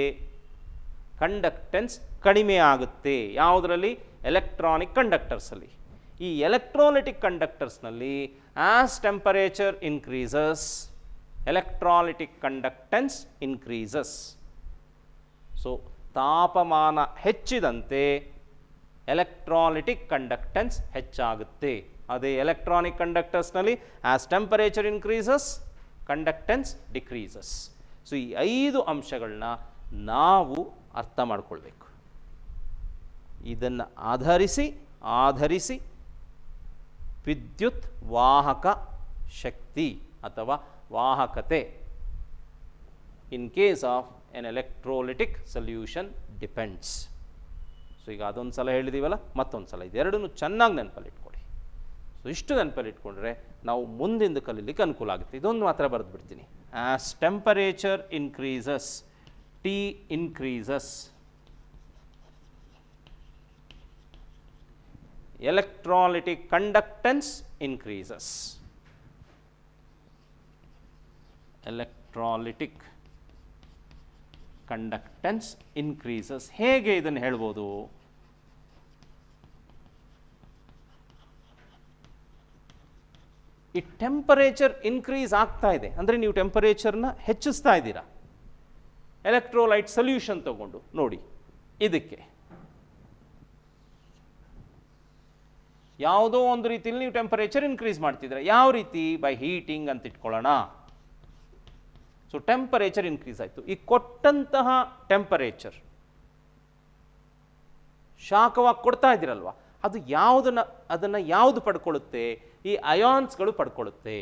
ಕಂಡಕ್ಟೆನ್ಸ್ ಕಡಿಮೆ ಆಗುತ್ತೆ. ಯಾವುದರಲ್ಲಿ? ಎಲೆಕ್ಟ್ರಾನಿಕ್ ಕಂಡಕ್ಟರ್ಸಲ್ಲಿ. ಈ ಎಲೆಕ್ಟ್ರೋಲೈಟಿಕ್ ಕಂಡಕ್ಟರ್ಸ್ನಲ್ಲಿ as temperature increases electrolytic conductance increases. So ತಾಪಮಾನ ಹೆಚ್ಚಿದಂತೆ ಎಲೆಕ್ಟ್ರಾಲಿಟಿಕ್ ಕಂಡಕ್ಟೆನ್ಸ್ ಹೆಚ್ಚಾಗುತ್ತೆ. ಅದೇ ಎಲೆಕ್ಟ್ರಾನಿಕ್ ಕಂಡಕ್ಟರ್ಸ್ನಲ್ಲಿ as temperature increases conductance decreases. So ಈ 5 ಅಂಶಗಳನ್ನ ನಾವು ಅರ್ಥ ಮಾಡ್ಕೊಳ್ಬೇಕು. ಇದನ್ನು ಆಧರಿಸಿ ವಿದ್ಯುತ್ ವಾಹಕ ಶಕ್ತಿ ಅಥವಾ ವಾಹಕತೆ in case of N electrolytic solution depends. So ಈಗ ಅದೊಂದು ಸಲ ಹೇಳಿದೀವಲ್ಲ, ಮತ್ತೊಂದು ಸಲ ಇದೆರಡನ್ನು ಚೆನ್ನಾಗಿ ನೆನಪಲ್ಲಿ ಇಟ್ಕೊಳ್ಳಿ. ಸೊ ಇಷ್ಟು ನೆನಪಲ್ಲಿ ಇಟ್ಕೊಂಡ್ರೆ ನಾವು ಮುಂದಿಂದ ಕಲೀಲಿಕ್ಕೆ ಅನುಕೂಲ ಆಗುತ್ತೆ. ಇದೊಂದು ಮಾತ್ರ ಬರೆದು ಬಿಡ್ತೀನಿ. As temperature increases, T increases, electrolytic conductance increases. Electrolytic conductance increases. ಹೇಗೆ ಇದನ್ನು ಹೇಳ್ಬೋದು? ಈ ಟೆಂಪರೇಚರ್ ಇನ್ಕ್ರೀಸ್ ಆಗ್ತಾ ಇದೆ ಅಂದರೆ ನೀವು ಟೆಂಪರೇಚರ್ನ ಹೆಚ್ಚಿಸ್ತಾ ಇದ್ದೀರಾ. ಎಲೆಕ್ಟ್ರೋಲೈಟ್ ಸೊಲ್ಯೂಷನ್ ತಗೊಂಡು ನೋಡಿ, ಇದಕ್ಕೆ ಯಾವುದೋ ಒಂದು ರೀತಿಯಲ್ಲಿ ನೀವು ಟೆಂಪರೇಚರ್ ಇನ್ಕ್ರೀಸ್ ಮಾಡ್ತಿದ್ರೆ, ಯಾವ ರೀತಿ? ಬೈ ಹೀಟಿಂಗ್ ಅಂತ ಇಟ್ಕೊಳ್ಳೋಣ. ಸೊ ಟೆಂಪರೇಚರ್ ಇನ್ಕ್ರೀಸ್ ಆಯಿತು. ಈ ಕೊಟ್ಟಂತಹ ಟೆಂಪರೇಚರ್ ಶಾಖವಾಗಿ ಕೊಡ್ತಾ ಇದ್ದೀರಲ್ವ, ಅದು ಅದನ್ನು ಯಾವುದು ಪಡ್ಕೊಳ್ಳುತ್ತೆ? ಈ ಅಯಾನ್ಸ್ಗಳು ಪಡ್ಕೊಳ್ಳುತ್ತೆ.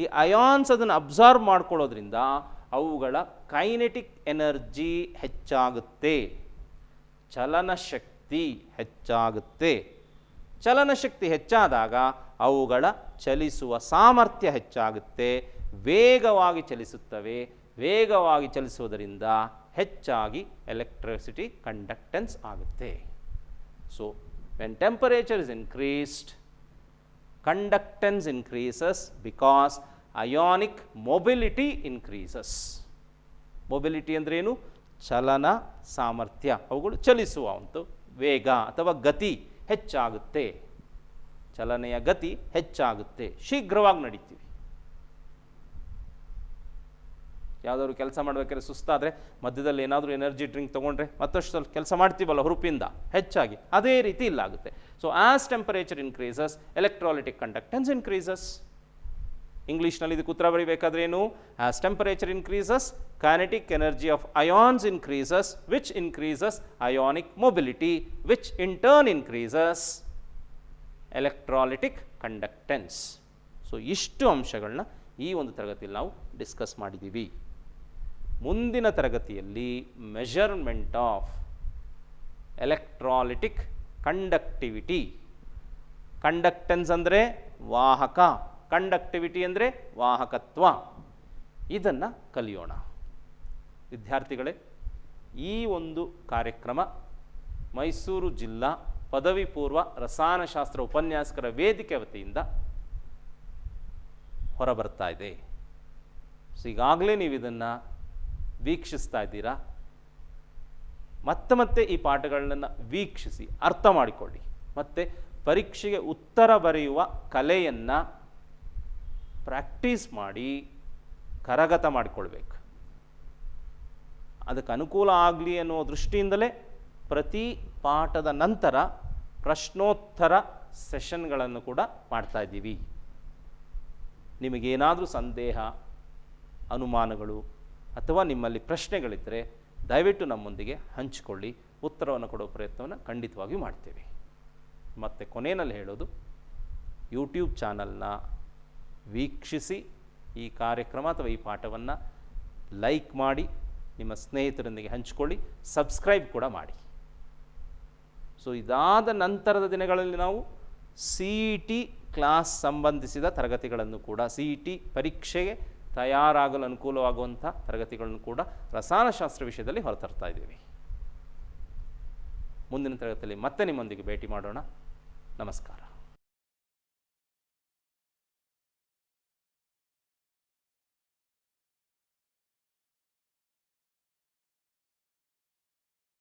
ಈ ಅಯಾನ್ಸ್ ಅದನ್ನು ಅಬ್ಸಾರ್ವ್ ಮಾಡ್ಕೊಳ್ಳೋದ್ರಿಂದ ಅವುಗಳ ಕೈನೆಟಿಕ್ ಎನರ್ಜಿ ಹೆಚ್ಚಾಗುತ್ತೆ, ಚಲನಶಕ್ತಿ ಹೆಚ್ಚಾಗುತ್ತೆ. ಚಲನಶಕ್ತಿ ಹೆಚ್ಚಾದಾಗ ಅವುಗಳ ಚಲಿಸುವ ಸಾಮರ್ಥ್ಯ ಹೆಚ್ಚಾಗುತ್ತೆ, ವೇಗವಾಗಿ ಚಲಿಸುತ್ತವೆ. ವೇಗವಾಗಿ ಚಲಿಸುವುದರಿಂದ ಹೆಚ್ಚಾಗಿ ಎಲೆಕ್ಟ್ರಿಸಿಟಿ ಕಂಡಕ್ಟೆನ್ಸ್ ಆಗುತ್ತೆ. So when temperature is increased, conductance increases because ionic mobility increases. Mobility ಅಂದ್ರೇನು? ಚಲನ ಸಾಮರ್ಥ್ಯ, ಅವುಗಳು ಚಲಿಸುವ ಒಂದು ವೇಗ ಅಥವಾ ಗತಿ ಹೆಚ್ಚಾಗುತ್ತೆ. ಚಲನೆಯ ಗತಿ ಹೆಚ್ಚಾಗುತ್ತೆ, ಶೀಘ್ರವಾಗಿ ನಡೀತೀವಿ. ಯಾವುದಾದ್ರು ಕೆಲಸ ಮಾಡಬೇಕಾದ್ರೆ ಸುಸ್ತಾದರೆ ಮಧ್ಯದಲ್ಲಿ ಏನಾದರೂ ಎನರ್ಜಿ ಡ್ರಿಂಕ್ ತೊಗೊಂಡ್ರೆ ಮತ್ತಷ್ಟು ಸ್ವಲ್ಪ ಕೆಲಸ ಮಾಡ್ತೀವಲ್ಲ ಹುರುಪಿಂದ ಹೆಚ್ಚಾಗಿ, ಅದೇ ರೀತಿ ಇಲ್ಲಾಗುತ್ತೆ. So as temperature increases electrolytic conductance increases. ಇಂಗ್ಲೀಷ್ನಲ್ಲಿ ಇದಕ್ಕೆ ಉತ್ತರ ಬರೀಬೇಕಾದ್ರೆ ಏನು? As temperature increases kinetic energy of ions increases, which increases ionic mobility, which in turn increases electrolytic conductance. So ಇಷ್ಟು ಅಂಶಗಳನ್ನ ಈ ಒಂದು ತರಗತಿಯಲ್ಲಿ ನಾವು ಡಿಸ್ಕಸ್ ಮಾಡಿದ್ದೀವಿ. ಮುಂದಿನ ತರಗತಿಯಲ್ಲಿ ಮೆಜರ್ಮೆಂಟ್ ಆಫ್ ಎಲೆಕ್ಟ್ರಾಲಿಟಿಕ್ ಕಂಡಕ್ಟಿವಿಟಿ. ಕಂಡಕ್ಟೆನ್ಸ್ ಅಂದರೆ ವಾಹಕ, ಕಂಡಕ್ಟಿವಿಟಿ ಅಂದರೆ ವಾಹಕತ್ವ. ಇದನ್ನು ಕಲಿಯೋಣ. ವಿದ್ಯಾರ್ಥಿಗಳೇ, ಈ ಒಂದು ಕಾರ್ಯಕ್ರಮ ಮೈಸೂರು ಜಿಲ್ಲಾ ಪದವಿ ಪೂರ್ವ ರಸಾಯನಶಾಸ್ತ್ರ ಉಪನ್ಯಾಸಕರ ವೇದಿಕೆ ವತಿಯಿಂದ ಹೊರಬರ್ತಾ ಇದೆ. ಸೊ ಈಗಾಗಲೇ ನೀವು ಇದನ್ನು ವೀಕ್ಷಿಸ್ತಾ ಇದ್ದೀರಾ. ಮತ್ತೆ ಈ ಪಾಠಗಳನ್ನು ವೀಕ್ಷಿಸಿ ಅರ್ಥ ಮಾಡಿಕೊಳ್ಳಿ. ಮತ್ತು ಪರೀಕ್ಷೆಗೆ ಉತ್ತರ ಬರೆಯುವ ಕಲೆಯನ್ನು ಪ್ರಾಕ್ಟೀಸ್ ಮಾಡಿ ಕರಗತ ಮಾಡಿಕೊಳ್ಬೇಕು. ಅದಕ್ಕೆ ಅನುಕೂಲ ಆಗಲಿ ಅನ್ನೋ ದೃಷ್ಟಿಯಿಂದಲೇ ಪ್ರತಿ ಪಾಠದ ನಂತರ ಪ್ರಶ್ನೋತ್ತರ ಸೆಷನ್ಗಳನ್ನು ಕೂಡ ಮಾಡ್ತಾ ಇದ್ದೀವಿ. ನಿಮಗೇನಾದರೂ ಸಂದೇಹ, ಅನುಮಾನಗಳು ಅಥವಾ ನಿಮ್ಮಲ್ಲಿ ಪ್ರಶ್ನೆಗಳಿದ್ದರೆ ದಯವಿಟ್ಟು ನಮ್ಮೊಂದಿಗೆ ಹಂಚಿಕೊಳ್ಳಿ. ಉತ್ತರವನ್ನು ಕೊಡೋ ಪ್ರಯತ್ನವನ್ನು ಖಂಡಿತವಾಗಿಯೂ ಮಾಡ್ತೇವೆ. ಮತ್ತು ಕೊನೆಯಲ್ಲಿ ಹೇಳೋದು, ಯೂಟ್ಯೂಬ್ ಚಾನಲ್ನ ವೀಕ್ಷಿಸಿ ಈ ಕಾರ್ಯಕ್ರಮ ಅಥವಾ ಈ ಪಾಠವನ್ನು ಲೈಕ್ ಮಾಡಿ, ನಿಮ್ಮ ಸ್ನೇಹಿತರೊಂದಿಗೆ ಹಂಚಿಕೊಳ್ಳಿ, ಸಬ್ಸ್ಕ್ರೈಬ್ ಕೂಡ ಮಾಡಿ. ಸೊ ಇದಾದ ನಂತರದ ದಿನಗಳಲ್ಲಿ ನಾವು CET ಕ್ಲಾಸ್ ಸಂಬಂಧಿಸಿದ ತರಗತಿಗಳನ್ನು ಕೂಡ, CET ಪರೀಕ್ಷೆಗೆ ತಯಾರಾಗಲು ಅನುಕೂಲವಾಗುವಂಥ ತರಗತಿಗಳನ್ನು ಕೂಡ ರಸಾಯನಶಾಸ್ತ್ರ ವಿಷಯದಲ್ಲಿ ಹೊರತರ್ತಾ ಇದ್ದೀವಿ. ಮುಂದಿನ ತರಗತಿಯಲ್ಲಿ ಮತ್ತೆ ನಿಮ್ಮೊಂದಿಗೆ ಭೇಟಿ ಮಾಡೋಣ. ನಮಸ್ಕಾರ.